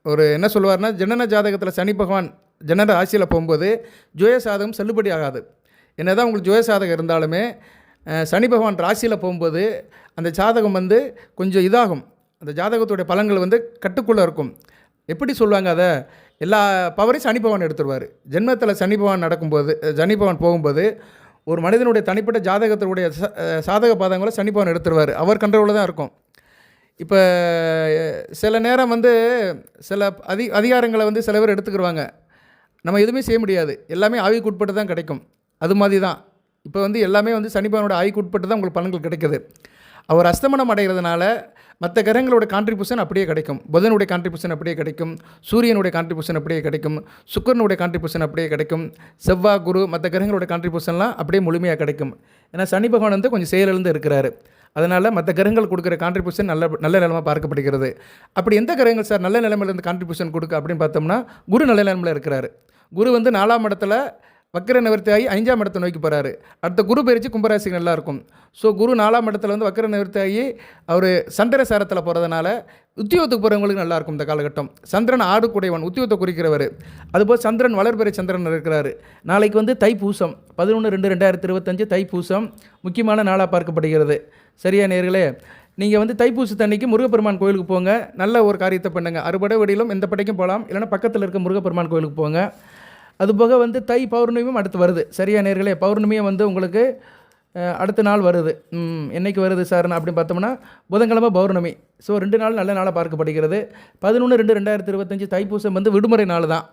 ஒரு என்ன சொல்லுவார்னா, ஜனன ஜாதகத்தில் சனி பகவான் ஜனன ராசியில் போகும்போது ஜோய சாதகம் செல்லுபடி ஆகாது. என்ன தான் உங்களுக்கு ஜோய சாதகம் இருந்தாலுமே சனி பகவான் ராசியில் போகும்போது அந்த ஜாதகம் வந்து கொஞ்சம் இதாகும். அந்த ஜாதகத்துடைய பலன்கள் வந்து கட்டுக்குள்ளே இருக்கும். எப்படி சொல்லுவாங்க, அதை எல்லா பவரையும் சனி பகவான் எடுத்துருவார். ஜென்மத்தில் சனி பகவான் நடக்கும்போது, சனி பகவான் போகும்போது ஒரு மனிதனுடைய தனிப்பட்ட ஜாதகத்தினுடைய சாதக பாதங்களை சனி பகவான் எடுத்துருவார். அவர் கண்ட்ரோலில் தான் இருக்கும். இப்போ சில நேரம் வந்து சில அதிகாரங்களை வந்து சில பேர் எடுத்துக்கிடுவாங்க. நம்ம எதுவுமே செய்ய முடியாது. எல்லாமே ஆய்வுக்கு உட்பட்டு தான் கிடைக்கும். அது மாதிரி தான் இப்போ வந்து எல்லாமே வந்து சனி பகவானோட ஆய்வுக்கு உட்பட்டு தான் உங்களுக்கு பலன்கள் கிடைக்குது. அவர் அஸ்தமனம் அடைகிறதுனால மற்ற கிரகங்களோட கான்ட்ரிபியூஷன் அப்படியே கிடைக்கும். புதனுடைய கான்ட்ரிபியூஷன் அப்படியே கிடைக்கும். சூரியனுடைய கான்ட்ரிபியூஷன் அப்படியே கிடைக்கும். சுக்கிரனுடைய கான்ட்ரிபியூஷன் அப்படியே கிடைக்கும். செவ்வாய், குரு, மற்ற கிரகங்களோட கான்ட்ரிபியூஷன்லாம் அப்படியே முழுமையாக கிடைக்கும். ஏன்னா சனி பகவான் வந்து கொஞ்சம் செயலிழந்து இருக்கிறாரு. அதனால் மற்ற கிரகங்கள் கொடுக்குற கான்ட்ரிபியூஷன் நல்ல நிலைமை பார்க்கப்படுகிறது. அப்படி எந்த கிரகங்கள் சார் நல்ல நிலைமையிலேருந்து கான்ட்ரிபியூஷன் கொடுக்க அப்படின்னு பார்த்தோம்னா, குரு நல்ல நிலைமையில் இருக்கிறாரு. குரு வந்து 4ஆம் இடத்துல வக்கர நிவர்த்தி ஆகி 5ஆம் இடத்தை நோக்கி போகிறாரு. அடுத்த குரு பயிற்சி கும்பராசிக்கு நல்லாயிருக்கும். ஸோ குரு 4ஆம் இடத்துல வந்து வக்கர நிவர்த்தி ஆகி அவர் சந்திர சாரத்தில் போகிறதுனால உத்தியோகத்துக்கு போகிறவங்களுக்கு நல்லாயிருக்கும் இந்த காலகட்டம். சந்திரன் ஆடுக்குடையவன், உத்தியோகத்தை குறிக்கிறவர். அதுபோல் சந்திரன் வளர்பெறை சந்திரன் இருக்கிறார். நாளைக்கு வந்து தைப்பூசம் 11/2/2025 தைப்பூசம் முக்கியமான நாளாக பார்க்கப்படுகிறது. சரியா நேர்களே? நீங்கள் வந்து தைப்பூசத்தன்னைக்கு முருகப்பெருமான் கோயிலுக்கு போங்க. நல்ல ஒரு காரியத்தை பண்ணுங்கள். அறுபடை வடியிலும் எந்த படைக்கும் போகலாம். இல்லைனா பக்கத்தில் இருக்க முருகப்பெருமான் கோயிலுக்கு போங்க. அதுபோக வந்து தை பௌர்ணமியும் அடுத்து வருது. சரியா நேர்களே? பௌர்ணமியும் வந்து உங்களுக்கு அடுத்த நாள் வருது. என்றைக்கு வருது சார் அப்படின்னு பார்த்தோம்னா புதன்கிழமை பௌர்ணமி. ஸோ 2 நாள் நல்ல நாளாக பார்க்கப்படுகிறது. 11/2/2025 தைப்பூசம் வந்து விடுமுறை நாள் தான்.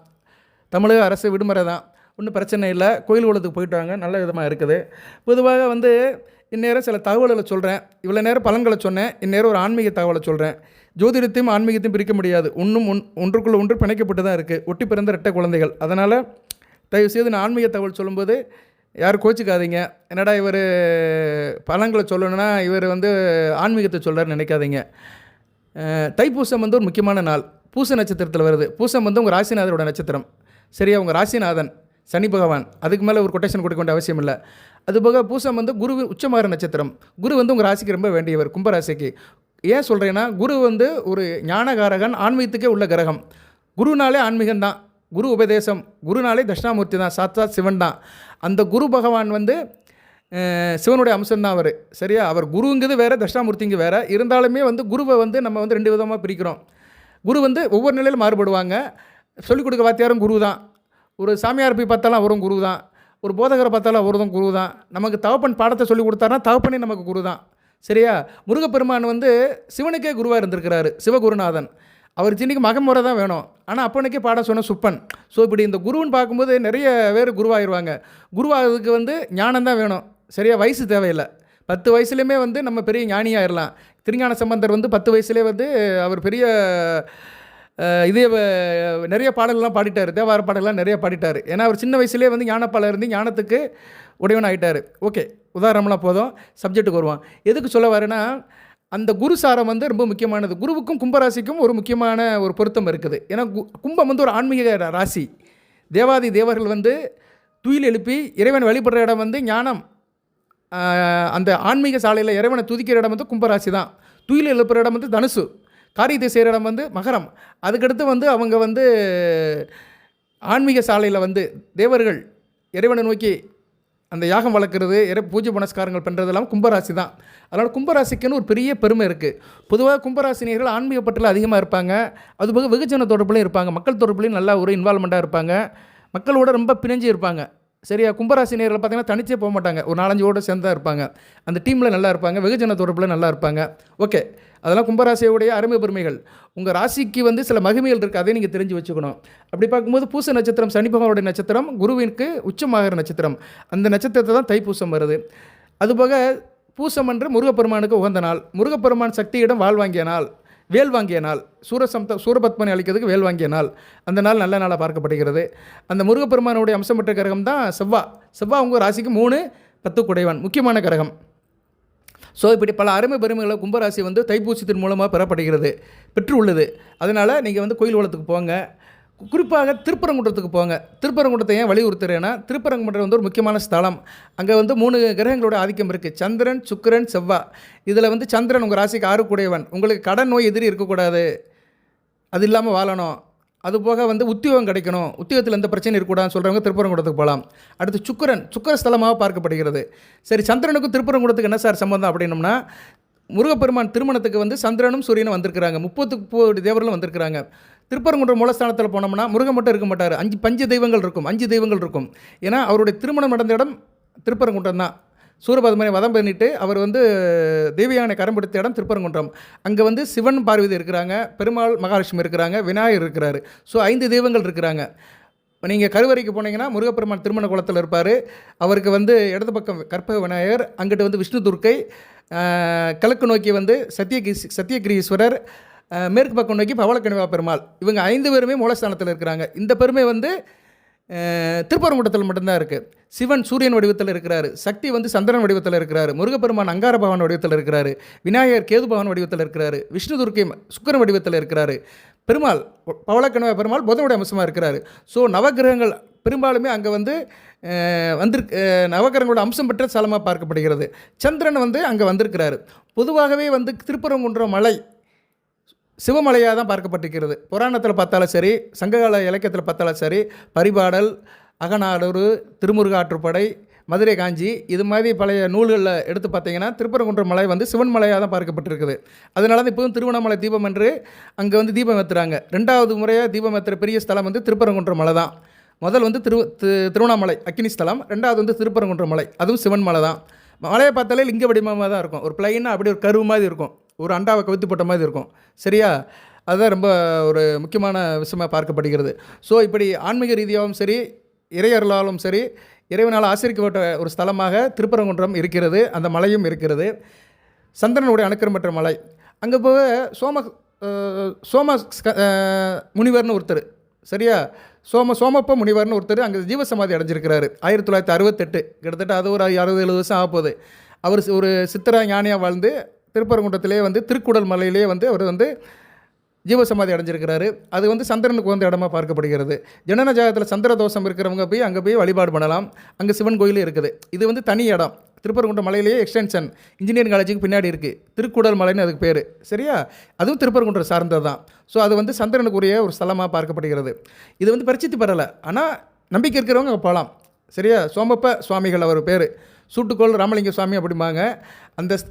தமிழக அரசு விடுமுறை தான். ஒன்றும் பிரச்சனை இல்லை. கோயில் குளத்துக்கு போயிட்டு வாங்க. நல்ல விதமாக இருக்குது. பொதுவாக வந்து இந்நேரம் சில தகவல்களை சொல்கிறேன். இவ்வளோ நேரம் பலன்களை சொன்னேன். இந்நேரம் ஒரு ஆன்மீக தகவலை சொல்கிறேன். ஜோதிடத்தையும் ஆன்மீகத்தையும் பிரிக்க முடியாது. ஒன்றுக்குள்ள ஒன்று பிணைக்கப்பட்டு தான் இருக்குது. ஒட்டி பிறந்த இரட்டை குழந்தைகள். அதனால் தயவுசெய்து நான் ஆன்மீக தகவல் சொல்லும்போது யாரும் கோச்சிக்காதீங்க. என்னடா இவர் பலன்களை சொல்லணும்னா இவர் வந்து ஆன்மீகத்தை சொல்கிறாருன்னு நினைக்காதீங்க. தைப்பூசம் வந்து ஒரு முக்கியமான நாள். பூச நட்சத்திரத்தில் வருது. பூசம் வந்து உங்கள் ராசிநாதரோட நட்சத்திரம். சரியா? உங்கள் ராசிநாதன் சனி பகவான். அதுக்கு மேலே ஒரு கொட்டேஷன் கொடுக்க வேண்டிய அவசியம் இல்லை. அதுபோக பூசம் வந்து குரு உச்சமாகிற நட்சத்திரம். குரு வந்து உங்கள் ராசிக்கு ரொம்ப வேண்டியவர், கும்பராசிக்கு. ஏன் சொல்கிறேன்னா, குரு வந்து ஒரு ஞானகாரகன், ஆன்மீகத்துக்கே உள்ள கிரகம். குருனாலே ஆன்மீகம் தான். குரு உபதேசம். குருனாலே தட்சிணாமூர்த்தி தான், சாட்சாத் சிவன் தான். அந்த குரு பகவான் வந்து சிவனுடைய அம்சம்தான் அவர். சரியா? அவர் குருங்கிறது வேறு, தட்சிணாமூர்த்திங்க வேறு. இருந்தாலுமே வந்து குருவை வந்து நம்ம வந்து 2 விதமாக பிரிக்கிறோம். குரு வந்து ஒவ்வொரு நிலையில் மாறுபடுவாங்க. சொல்லிக் கொடுக்க வாத்தியாரும் குரு தான். ஒரு சாமியார் போய் பார்த்தாலும் அவரும் குரு தான். ஒரு போதகரை பார்த்தாலும் அவரும் குரு தான். நமக்கு தகப்பன் பாடத்தை சொல்லிக் கொடுத்தாருன்னா தகப்பனே நமக்கு குரு தான். சரியா? முருகப்பெருமான் வந்து சிவனுக்கே குருவாக இருந்திருக்கிறாரு, சிவகுருநாதன். அவர் சின்னிக்கு மகமுறை தான் வேணும். ஆனால் அப்பனுக்கே பாடம் சொன்ன சுப்பன். ஸோ இப்படி இந்த குருன்னு பார்க்கும்போது நிறைய பேர் குருவாகிடுவாங்க. குருவாகிறதுக்கு வந்து ஞானம் தான் வேணும். சரியா? வயசு தேவையில்லை. 10 வயசுலேயுமே வந்து நம்ம பெரிய ஞானியாகிடலாம். திருஞான சம்பந்தர் வந்து 10 வயசுலேயே வந்து அவர் பெரிய இதே நிறைய பாடல்கள்லாம் பாடிட்டார். தேவார பாடல்கள்லாம் நிறைய பாடிட்டார். ஏன்னா அவர் சின்ன வயசுலேயே வந்து ஞானப்பால இருந்து ஞானத்துக்கு உடையவன் ஆகிட்டார். ஓகே, உதாரணம்லாம் போதும், சப்ஜெக்ட்டுக்கு வருவான். எதுக்கு சொல்ல வரேன்னா, அந்த குரு சாரம் வந்து ரொம்ப முக்கியமானது. குருவுக்கும் கும்பராசிக்கும் ஒரு முக்கியமான ஒரு பொருத்தம் இருக்குது. ஏன்னா கும்பம் வந்து ஒரு ஆன்மீக ராசி. தேவாதி தேவர்கள் வந்து துயில் எழுப்பி இறைவன் வழிபடுற இடம் வந்து ஞானம். அந்த ஆன்மீக சாலையில் இறைவனை துதிக்கிற இடம் வந்து கும்பராசி தான். துயில் எழுப்புற இடம் வந்து தனுசு. காரியத்தை செய்கிற இடம் வந்து மகரம். அதுக்கடுத்து வந்து அவங்க வந்து ஆன்மீக சாலையில் வந்து தேவர்கள் இறைவனை நோக்கி அந்த யாகம் வளர்க்குறது, பூஜை புனஸ்காரங்கள் பண்ணுறதெல்லாம் கும்பராசி தான். அதனால் கும்பராசிக்குன்னு ஒரு பெரிய பெருமை இருக்குது. பொதுவாக கும்பராசினியர்கள் ஆன்மீக பற்றில் அதிகமாக இருப்பாங்க. அதுபோக வெகுஜன தொடர்புலையும் இருப்பாங்க. மக்கள் தொடர்புலையும் நல்லா ஒரு இன்வால்மெண்ட்டாக இருப்பாங்க. மக்களோட ரொம்ப பிணைஞ்சு இருப்பாங்க. சரியா? கும்பராசினியர்கள் பார்த்திங்கன்னா தனிச்சே போக மாட்டாங்க. ஒரு 4-5 ஓட சேர்ந்து தான் இருப்பாங்க. அந்த டீமில் நல்லா இருப்பாங்க. வெகுஜன தொடர்பில் நல்லா இருப்பாங்க. ஓகே, அதெல்லாம் கும்பராசியோடைய அருமை பெருமைகள். உங்கள் ராசிக்கு வந்து சில மகிமைகள் இருக்குது. அதை நீங்கள் தெரிஞ்சு வச்சுக்கணும். அப்படி பார்க்கும்போது பூச நட்சத்திரம் சனி பகவானுடைய நட்சத்திரம், குருவிற்கு உச்சமாகிற நட்சத்திரம். அந்த நட்சத்திரத்தை தான் தைப்பூசம் வருது. அதுபோக பூசம் என்று முருகப்பெருமானுக்கு உகந்த நாள். முருகப்பெருமான் சக்தியிடம் வாங்கிய நாள், வேல் வாங்கிய நாள். சூரபத்மனை அளிக்கிறதுக்கு வேல் வாங்கிய நாள். அந்த நாள் நல்ல நாளாக பார்க்கப்படுகிறது. அந்த முருகப்பெருமானுடைய அம்சம் பெற்ற கிரகம் தான் செவ்வாய். செவ்வாய் உங்கள் ராசிக்கு 3, 10 குடைவன், முக்கியமான கிரகம். ஸோ இப்படி பல அருமை பெருமைகளை கும்பராசி வந்து தைப்பூசத்தின் மூலமாக பெறப்படுகிறது, பெற்று உள்ளது. அதனால் நீங்கள் வந்து கோயில் குளத்துக்கு போங்க. குறிப்பாக திருப்பரங்குன்றத்துக்கு போங்க. திருப்பரங்குன்றத்தை ஏன் வலியுறுத்துறேன்னா, திருப்பரங்குன்றம் வந்து ஒரு முக்கியமான ஸ்தலம். அங்கே வந்து 3 கிரகங்களோட ஆதிக்கம் இருக்குது. சந்திரன், சுக்கிரன், செவ்வாய். இதில் வந்து சந்திரன் உங்கள் ராசிக்கு 6 கூடையவன். உங்களுக்கு கடன் நோய் எதிரி இருக்கக்கூடாது, அது இல்லாமல் வாழணும். அதுபோக வந்து உத்தியோகம் கிடைக்கணும், உத்தியோகத்தில் எந்த பிரச்சனையும் இருக்கக்கூடாதுன்னு சொல்கிறவங்க திருப்பரங்குன்றத்துக்கு போகலாம். அடுத்து சுக்கிர ஸ்தலமாக பார்க்கப்படுகிறது. சரி, சந்திரனுக்கும் திருப்பரங்குன்றத்துக்கு என்ன சார் சம்பந்தம் அப்படின்னோம்னா, முருகப்பெருமான் திருமணத்துக்கு வந்து சந்திரனும் சூரியனும் வந்திருக்கிறாங்க. 30 கோடி தேவர்களும் வந்திருக்கிறாங்க. திருப்பரங்குன்றம் மூலஸ்தானத்தில் போனோம்னா முருகன் மட்டும் இருக்க மாட்டார். 5 தெய்வங்கள் இருக்கும். 5 தெய்வங்கள் இருக்கும். ஏன்னா அவருடைய திருமணம் நடந்த இடம் திருப்பரங்குன்றம் தான். சூரபத்மனை வதம் பண்ணிட்டு அவர் வந்து தேவியானை கரம் பிடித்த இடம் திருப்பரங்குன்றம். அங்கே வந்து சிவன் பார்வதி இருக்கிறாங்க, பெருமாள் மகாலட்சுமி இருக்கிறாங்க, விநாயகர் இருக்கிறாரு. ஸோ 5 தெய்வங்கள் இருக்கிறாங்க. நீங்கள் கருவறைக்கு போனீங்கன்னா முருகப்பெருமான் திருமண குளத்தில் இருப்பார். அவருக்கு வந்து இடது பக்கம் கற்பக விநாயகர், அங்கிட்டு வந்து விஷ்ணு துர்க்கை, கிழக்கு நோக்கி வந்து சத்தியகிரீஸ்வரர், மேற்கு பக்கம் நோக்கி பவளக்கணிவா பெருமாள். இவங்க 5 பேருமே மூலஸ்தானத்தில் இருக்கிறாங்க. இந்த பெருமை வந்து திருப்பரங்குன்றத்தில் மட்டும்தான் இருக்குது. சிவன் சூரியன் வடிவத்தில் இருக்கிறாரு, சக்தி வந்து சந்திரன் வடிவத்தில் இருக்கிறாரு, முருகப்பெருமான் அங்கார பகவான் வடிவத்தில் இருக்கிறாரு, விநாயகர் கேது பகவான் வடிவத்தில் இருக்கிறாரு, விஷ்ணு துர்க்கை சுக்கிரன் வடிவத்தில் இருக்கிறாரு, பெருமாள் பவளக்கணிவா பெருமாள் புதனுடைய அம்சமாக இருக்கிறாரு. ஸோ நவகிரகங்கள் பெரும்பாலுமே அங்கே வந்து நவகிரகங்களோட அம்சம் பெற்ற ஸ்தலமாக பார்க்கப்படுகிறது. சந்திரன் வந்து அங்கே வந்திருக்கிறாரு. பொதுவாகவே வந்து திருப்பரங்குன்றம் மலை சிவமலையாக தான் பார்க்கப்பட்டிருக்கிறது. புராணத்தில் பார்த்தாலும் சரி, சங்ககால இலக்கியத்தில் பார்த்தாலும் சரி, பரிபாடல், அகநானூறு, திருமுருகாற்றுப்படை, மதுரை காஞ்சி, இது மாதிரி பழைய நூல்களில் எடுத்து பார்த்தீங்கன்னா திருப்பரங்குன்றம் மலை வந்து சிவன் மலையாக தான் பார்க்கப்பட்டிருக்குது. அதனால தான் இப்போவும் திருவண்ணாமலை தீபம் என்று அங்கே வந்து தீபம் ஏற்றுறாங்க. 2வது முறையாக தீபம் ஏற்றுற பெரிய ஸ்தலம் வந்து திருப்பரங்குன்றம் மலை தான். முதல் வந்து திருவண்ணாமலை அக்கினி ஸ்தலம், 2வது வந்து திருப்பரங்குன்றம் மலை, அதுவும் சிவன் மலை தான். மலையை பார்த்தாலே லிங்க வடிவமாக தான் இருக்கும். ஒரு பிளைனாக அப்படி ஒரு கருவு மாதிரி இருக்கும், ஒரு அண்டாவை கவித்து போட்ட மாதிரி இருக்கும். சரியா? அதுதான் ரொம்ப ஒரு முக்கியமான விஷயமாக பார்க்கப்படுகிறது. ஸோ இப்படி ஆன்மீக ரீதியாகவும் சரி, இறையர்களாலும் சரி, இறைவனால் ஆசிரிக்கப்பட்ட ஒரு ஸ்தலமாக திருப்பரங்குன்றம் இருக்கிறது. அந்த மலையும் இருக்கிறது. சந்திரனுடைய அணுக்கரமற்ற மலை. அங்கே போக சோம முனிவர்னு ஒருத்தர், சரியா? சோமப்ப முனிவர்னு ஒருத்தர் அங்கே ஜீவசமாதி அடைஞ்சிருக்கிறாரு 1968. கிட்டத்தட்ட அது ஒரு 60-70 வருஷம் ஆகப்போகுது. அவர் ஒரு சித்தரா ஞானியாக வாழ்ந்து திருப்பரங்குன்றத்திலே வந்து திருக்குடல் மலையிலே வந்து அவர் வந்து ஜீவசமாதி அடைஞ்சிருக்கிறாரு. அது வந்து சந்திரனுக்கு உகந்த இடமா பார்க்கப்படுகிறது. ஜனன ஜாதகத்தில் சந்திர தோஷம் இருக்கிறவங்க போய் அங்கே போய் வழிபாடு பண்ணலாம். அங்கே சிவன் கோயிலும் இருக்குது. இது வந்து தனி இடம். திருப்பரங்குன்றம் மலையிலேயே எக்ஸ்டென்ஷன் இன்ஜினியரிங் காலேஜுக்கு பின்னாடி இருக்குது. திருக்குடல் மலைன்னு அதுக்கு பேர். சரியா? அதுவும் திருப்பரங்குன்றம் சார்ந்தது தான். ஸோ அது வந்து சந்திரனுக்குரிய ஒரு ஸ்தலமாக பார்க்கப்படுகிறது. இது வந்து பிரசித்தி பெறலை. ஆனால் நம்பிக்கை இருக்கிறவங்க அங்கே போகலாம். சரியா? சோமப்ப சுவாமிகள் அவர் பேர். சூட்டுக்கோள் ராமலிங்க சுவாமி அப்படிம்பாங்க.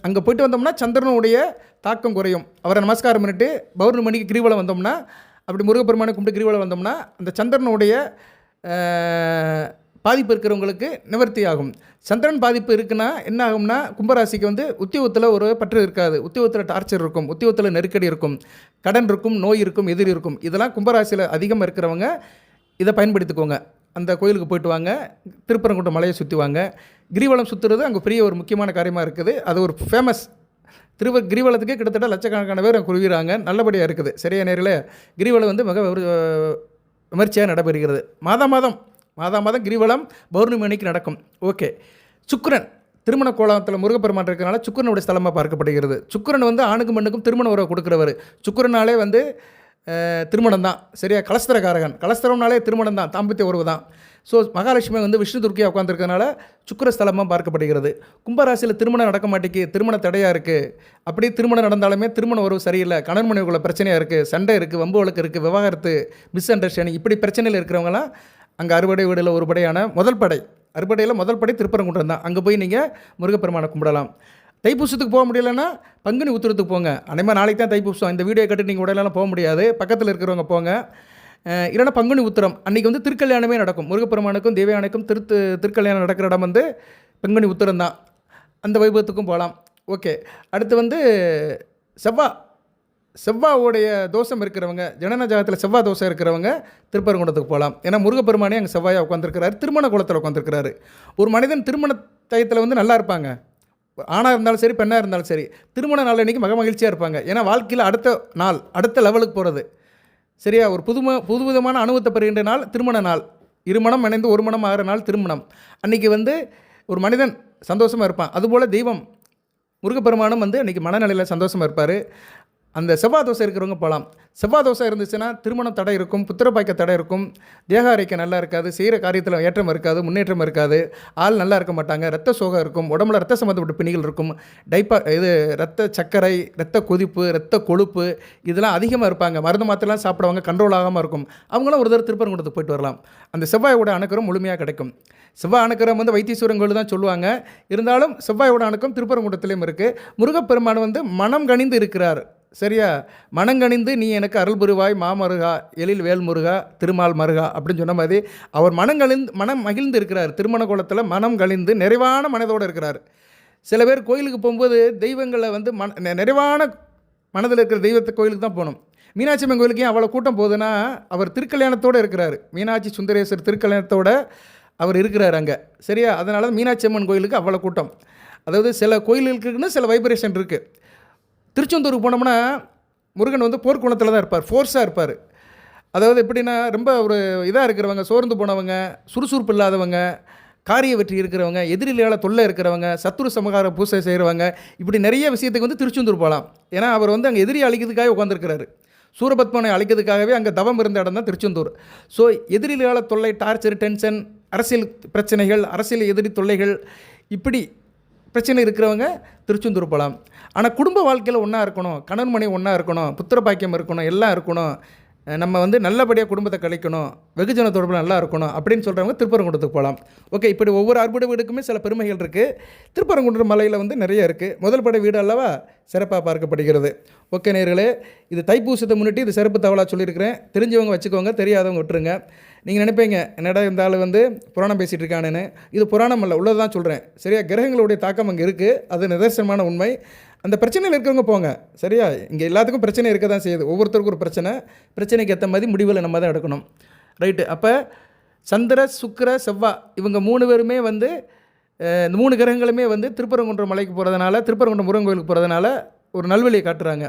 அங்கே போய்ட்டு வந்தோம்னா சந்திரனுடைய தாக்கம் குறையும். அவரை நமஸ்காரம் பண்ணிட்டு பௌர்ணமிக்கு கிரிவலம் வந்தோம்னா, அப்படி முருகப்பெருமானை கும்பிட்டு கிரிவலம் வந்தோம்னா அந்த சந்திரனுடைய பாதிப்பு இருக்கிறவங்களுக்கு நிவர்த்தி ஆகும். சந்திரன் பாதிப்பு இருக்குன்னா என்ன ஆகும்னா, கும்பராசிக்கு வந்து உத்தியோகத்தில் ஒரு பற்று இருக்காது. உத்தியோகத்தில் டார்ச்சர் இருக்கும், உத்தியோகத்தில் நெருக்கடி இருக்கும், கடன் இருக்கும், நோய் இருக்கும், எதிரி இருக்கும். இதெல்லாம் கும்பராசியில் அதிகமாக இருக்கிறவங்க இதை பயன்படுத்திக்கோங்க. அந்த கோயிலுக்கு போய்ட்டு வாங்க, திருப்பரங்குன்றம் மலையை சுற்றி வாங்க. கிரிவலம் சுற்றுறது அங்கே பெரிய ஒரு முக்கியமான காரியமாக இருக்குது. அது ஒரு ஃபேமஸ். கிரிவலத்துக்கே கிட்டத்தட்ட லட்சக்கணக்கான பேர் அங்கே குழுவிறாங்க. நல்லபடியாக இருக்குது. சரியா நேரில் கிரிவலம் வந்து மிக விமர்சையாக நடைபெறுகிறது. மாதம் கிரிவலம் பௌர்ணமி அன்னைக்கு நடக்கும். ஓகே. சுக்கிரன் திருமண கோலத்தில் முருகப்பெருமான் இருக்கிறனால சுக்கிரனுடைய ஸ்தலமாக பார்க்கப்படுகிறது. சுக்கிரன் வந்து ஆணுக்கும் பெண்ணுக்கும் திருமண உறவு கொடுக்குறவர். சுக்கிரனாலே வந்து திருமணம் தான். சரியா? கலஸ்தரகாரகன். கலஸ்தரம்னாலே திருமணம் தான், தாம்பத்திய உறவு தான். ஸோ மகாலட்சுமி வந்து விஷ்ணு துர்க்கியாக உட்காந்துருக்கனால சுக்கிரஸ்தலமாக பார்க்கப்படுகிறது. கும்பராசியில் திருமணம் நடக்க மாட்டேங்குது, திருமண தடையாக இருக்குது. அப்படி திருமணம் நடந்தாலுமே திருமண உறவு சரியில்லை, கணவன் மனைவிக்குள்ள பிரச்சனையாக இருக்குது, சண்டை இருக்குது, வம்பு வழக்கு இருக்குது, விவாகரத்து, மிஸ் அண்டர்ஸ்டாண்டிங், இப்படி பிரச்சனையில் இருக்கிறவங்களாம் அங்கே அறுபடை வீடில் ஒரு படையான முதல் படை, அறுபடையில் முதல் படை திருப்பரங்குன்றம் தான். அங்கே போய் நீங்கள் முருகப்பெருமானை கும்பிடலாம். தைப்பூசத்துக்கு போக முடியலைன்னா பங்குனி உத்திரத்துக்கு போங்க. அனைமா நாளைக்கு தான் தைப்பூசம். இந்த வீடியோ கட்டு நீங்கள் உடனெல்லாம் போக முடியாது. பக்கத்தில் இருக்கிறவங்க போங்க. இல்லைனா பங்குனி உத்திரம் அன்றைக்கி வந்து திருக்கல்யாணமே நடக்கும். முருகப்பெருமானுக்கும் தேவயானைக்கும் திருக்கல்யாணம் நடக்கிற இடம் வந்து பங்குனி உத்திரம் தான். அந்த வைபவத்துக்கும் போகலாம். ஓகே. அடுத்து வந்து செவ்வாவுடைய தோஷம் இருக்கிறவங்க, ஜனன ஜாதகத்தில் செவ்வாய் தோஷம் இருக்கிறவங்க திருப்பரங்குன்றத்துக்கு போகலாம். ஏன்னா முருகப்பெருமானே அங்கே செவ்வாயாக உட்காந்துருக்கிறாரு, திருமண குலத்தில் உட்காந்துருக்கிறாரு. ஒரு மனிதன் திருமண டயத்தில் வந்து நல்லா இருப்பாங்க. ஆணாக இருந்தாலும் சரி, பெண்ணாக இருந்தாலும் சரி, திருமண நாள் அன்றைக்கி மக மகிழ்ச்சியாக இருப்பாங்க. ஏன்னா வாழ்க்கையில் அடுத்த லெவலுக்கு போகிறது. சரியா? ஒரு புதுவிதமான அனுபவத்தை பெறுகின்ற நாள் திருமண நாள். இருமணம் இணைந்து ஒரு மனம் ஆகிற நாள் திருமணம். அன்றைக்கி வந்து ஒரு மனிதன் சந்தோஷமாக இருப்பான். அதுபோல் தெய்வம் முருகப்பெருமானும் வந்து அன்றைக்கி மனநிலையில் சந்தோஷமாக இருப்பார். அந்த செவ்வாய் தோசை இருக்கிறவங்க போகலாம். செவ்வாய் தோசை இருந்துச்சுன்னா திருமணம் தடை இருக்கும், புத்திரப்பாய்க்க தடை இருக்கும், தேக ஆரோக்கியம் நல்லா இருக்காது, செய்கிற காரியத்தில் ஏற்றம் இருக்காது, முன்னேற்றம் இருக்காது, ஆள் நல்லா இருக்க மாட்டாங்க, ரத்த சோகை இருக்கும், உடம்புல ரத்த சம்மந்தப்பட்ட பிணிகள் இருக்கும், ரத்த சர்க்கரை, ரத்த கொதிப்பு, ரத்த கொழுப்பு இதெல்லாம் அதிகமாக இருப்பாங்க. மருந்து மாத்திரலாம் சாப்பிடுவாங்க, கண்ட்ரோல் ஆகாமல் இருக்கும். அவங்களாம் ஒரு தடவை திருப்பரங்குன்றத்துக்கு போயிட்டு வரலாம். அந்த செவ்வாயோட அணுக்கரம் முழுமையாக கிடைக்கும். செவ்வாய் அணுக்கரம் வந்து வைத்தீஸ்வரன் கோயில் தான் சொல்லுவாங்க. இருந்தாலும் செவ்வாயோட அணுக்கம் திருப்பரங்குன்றத்திலையும் இருக்குது. முருகப்பெருமான் வந்து மனம் கனிந்து இருக்கிறார். சரியா? மனங்கணிந்து நீ எனக்கு அருள் புரிவாய் மாமருகா எழில் வேல் முருகா திருமால் மருகா அப்படின்னு சொன்ன மாதிரி அவர் மனம் மகிழ்ந்து இருக்கிறார். திருமண கோலத்தில் மனம் கழிந்து நிறைவான மனதோடு இருக்கிறார். சில பேர் கோயிலுக்கு போகும்போது தெய்வங்களை வந்து நிறைவான மனதில் இருக்கிற தெய்வத்தை கோயிலுக்கு தான் போகணும். மீனாட்சி அம்மன் கோயிலுக்கு ஏன் அவ்வளோ கூட்டம் போகுதுன்னா, அவர் திருக்கல்யாணத்தோடு இருக்கிறார். மீனாட்சி சுந்தரேஸ்வர் திருக்கல்யாணத்தோடு அவர் இருக்கிறார் அங்கே. சரியா? அதனால மீனாட்சி அம்மன் கோயிலுக்கு அவ்வளோ கூட்டம். அதாவது சில கோயிலுக்குன்னு சில வைப்ரேஷன் இருக்குது. திருச்செந்தூருக்கு போனோம்னா முருகன் வந்து போர்க்குணத்தில் தான் இருப்பார், ஃபோர்ஸாக இருப்பார். அதாவது எப்படின்னா, ரொம்ப ஒரு இதாக இருக்கிறவங்க, சோர்ந்து போனவங்க, சுறுசுறுப்பு இல்லாதவங்க, காரிய வெற்றி இருக்கிறவங்க, எதிரிகளால் தொல்லை இருக்கிறவங்க, சத்துரு சமகார பூசை செய்கிறவங்க, இப்படி நிறைய விஷயத்துக்கு வந்து திருச்செந்தூர் போகலாம். ஏன்னா அவர் வந்து அங்கே எதிரி அழிக்கிறதுக்காக உட்காந்துருக்கிறாரு. சூரபத்மனை அழிக்கிறதுக்காகவே அங்கே தவம் இருந்த இடம் தான் திருச்செந்தூர். ஸோ எதிரிகளால் தொல்லை, டார்ச்சர், டென்ஷன், அரசியல் பிரச்சனைகள், அரசியல் எதிரி தொல்லைகள், இப்படி பிரச்சனை இருக்கிறவங்க திருச்செந்தூர் போகலாம். ஆனால் குடும்ப வாழ்க்கையில் ஒன்றா இருக்கணும், கணவன் மனைவி ஒன்றா இருக்கணும், புத்திர பாக்கியம் இருக்கணும், எல்லாம் இருக்கணும், நம்ம வந்து நல்லபடியாக குடும்பத்தை கழிக்கணும், வெகுஜன தொடர்பில் நல்லா இருக்கணும் அப்படின்னு சொல்கிறவங்க திருப்பரங்குன்றத்துக்கு போகலாம். ஓகே. இப்படி ஒவ்வொரு அறுபடை வீடுக்குமே சில பெருமைகள் இருக்குது. திருப்பரங்குன்றம் மலையில் வந்து நிறைய இருக்குது. முதல் படை வீடு அல்லவா சிறப்பாக பார்க்கப்படுகிறது. ஓகே நேயர்களே, இது தைப்பூசத்தை முன்னிட்டு இது சிறப்பு தகவலாக சொல்லியிருக்கிறேன். தெரிஞ்சவங்க வச்சுக்கோங்க, தெரியாதவங்க விட்டுருங்க. நீங்கள் நினைப்பீங்க என்னடா இந்த ஆள் வந்து புராணம் பேசிகிட்டு இருக்கானுன்னு. இது புராணம் அல்ல, உள்ளதான் சொல்கிறேன். சரியா? கிரகங்களுடைய தாக்கம் அங்கே இருக்குது, அது நிதர்சனமான உண்மை. அந்த பிரச்சனையில் இருக்கிறவங்க போங்க. சரியா? இங்கே எல்லாத்துக்கும் பிரச்சனை இருக்க தான் செய்யுது. ஒவ்வொருத்தருக்கும் ஒரு பிரச்சனைக்கு ஏற்ற மாதிரி முடிவில் நம்ம தான் எடுக்கணும். ரைட்டு. அப்போ சந்திர, சுக்கிர, செவ்வாய் இவங்க 3 பேருமே வந்து இந்த 3 கிரகங்களுமே வந்து திருப்பரங்குன்றம் மலைக்கு போகிறதுனால, திருப்பரங்குன்றம் முருகன் கோயிலுக்கு போகிறதுனால ஒரு நல்வழியை காட்டுறாங்க.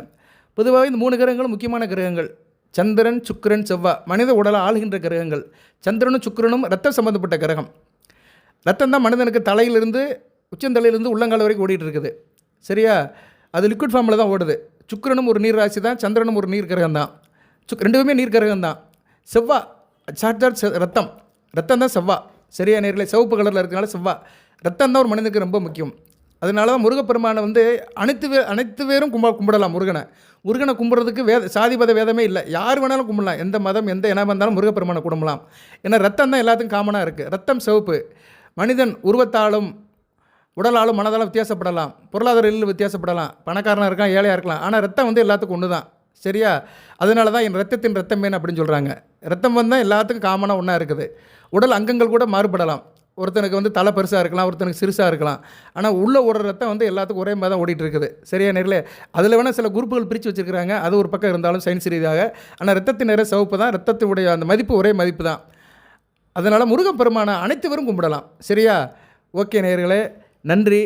பொதுவாகவே இந்த 3 கிரகங்களும் முக்கியமான கிரகங்கள். சந்திரன், சுக்கிரன், செவ்வாய் மனித உடலை ஆளுகின்ற கிரகங்கள். சந்திரனும் சுக்கிரனும் ரத்தம் சம்மந்தப்பட்ட கிரகம். ரத்தம் தான் மனிதனுக்கு தலையிலிருந்து உச்சந்தலையிலிருந்து உள்ளங்கால் வரைக்கும் ஓடிட்டு இருக்குது. சரியா? அது லிக்விட் ஃபார்மில் தான் ஓடுது. சுக்கிரனும் ஒரு நீர் ராசி தான், சந்திரனும் ஒரு நீர் கிரகம் தான். ரெண்டுமே நீர் கிரகம் தான். செவ்வாய் சார்ஜார் ரத்தம். ரத்தம் தான் செவ்வாய். சரியா நேர்களே? சிவப்பு கலரில் இருக்கிறனால செவ்வாய். ரத்தம் தான் ஒரு மனிதனுக்கு ரொம்ப முக்கியம். அதனால தான் முருகப்பெருமானை வந்து அனைத்து பேரும் கும்பிடலாம். முருகனை கும்பிட்றதுக்கு சாதிபத வேதமே இல்லை. யார் வேணாலும் கும்பிடலாம். எந்த மதம் எந்த இனம் வந்தாலும் முருகப்பெருமானை கும்பிடலாம். ஏன்னா ரத்தம் தான் எல்லாத்துக்கும் காமனாக இருக்குது. ரத்தம் சிவப்பு. மனிதன் உருவத்தாலும் உடலாலும் மனதாலும் வித்தியாசப்படலாம், பொருளாதார வித்தியாசப்படலாம், பணக்காரனாக இருக்கலாம், ஏழையாக இருக்கலாம். ஆனால் ரத்தம் வந்து எல்லாத்துக்கும் ஒன்று தான். சரியா? அதனால தான் என் ரத்தத்தின் ரத்தம் வேணும் அப்படின்னு சொல்கிறாங்க. ரத்தம் வந்தால் எல்லாத்துக்கும் காமனாக ஒன்றா இருக்குது. உடல் அங்கங்கள் கூட மாறுபடலாம். ஒருத்தனுக்கு வந்து தலை பெருசாக இருக்கலாம், ஒருத்தனுக்கு சிறுசாக இருக்கலாம். ஆனால் உள்ளே ஓடுற ரத்தம் வந்து எல்லாத்துக்கும் ஒரே மாதிரி தான் ஓடிட்டு இருக்குது. சரியா நேர்களே? அதில் வேணால் சில குரூப்புகள் பிரித்து வச்சுருக்கிறாங்க. அது ஒரு பக்கம் இருந்தாலும் சயின்ஸ் ரீதியாக. ஆனால் ரத்தத்தின் நிற சிவப்பு தான். ரத்தத்துடைய அந்த மதிப்பு ஒரே மதிப்பு தான். அதனால் முருகப்பெருமானை அனைத்து பேரும் கும்பிடலாம். சரியா? ஓகே நேர்களே, நன்றி.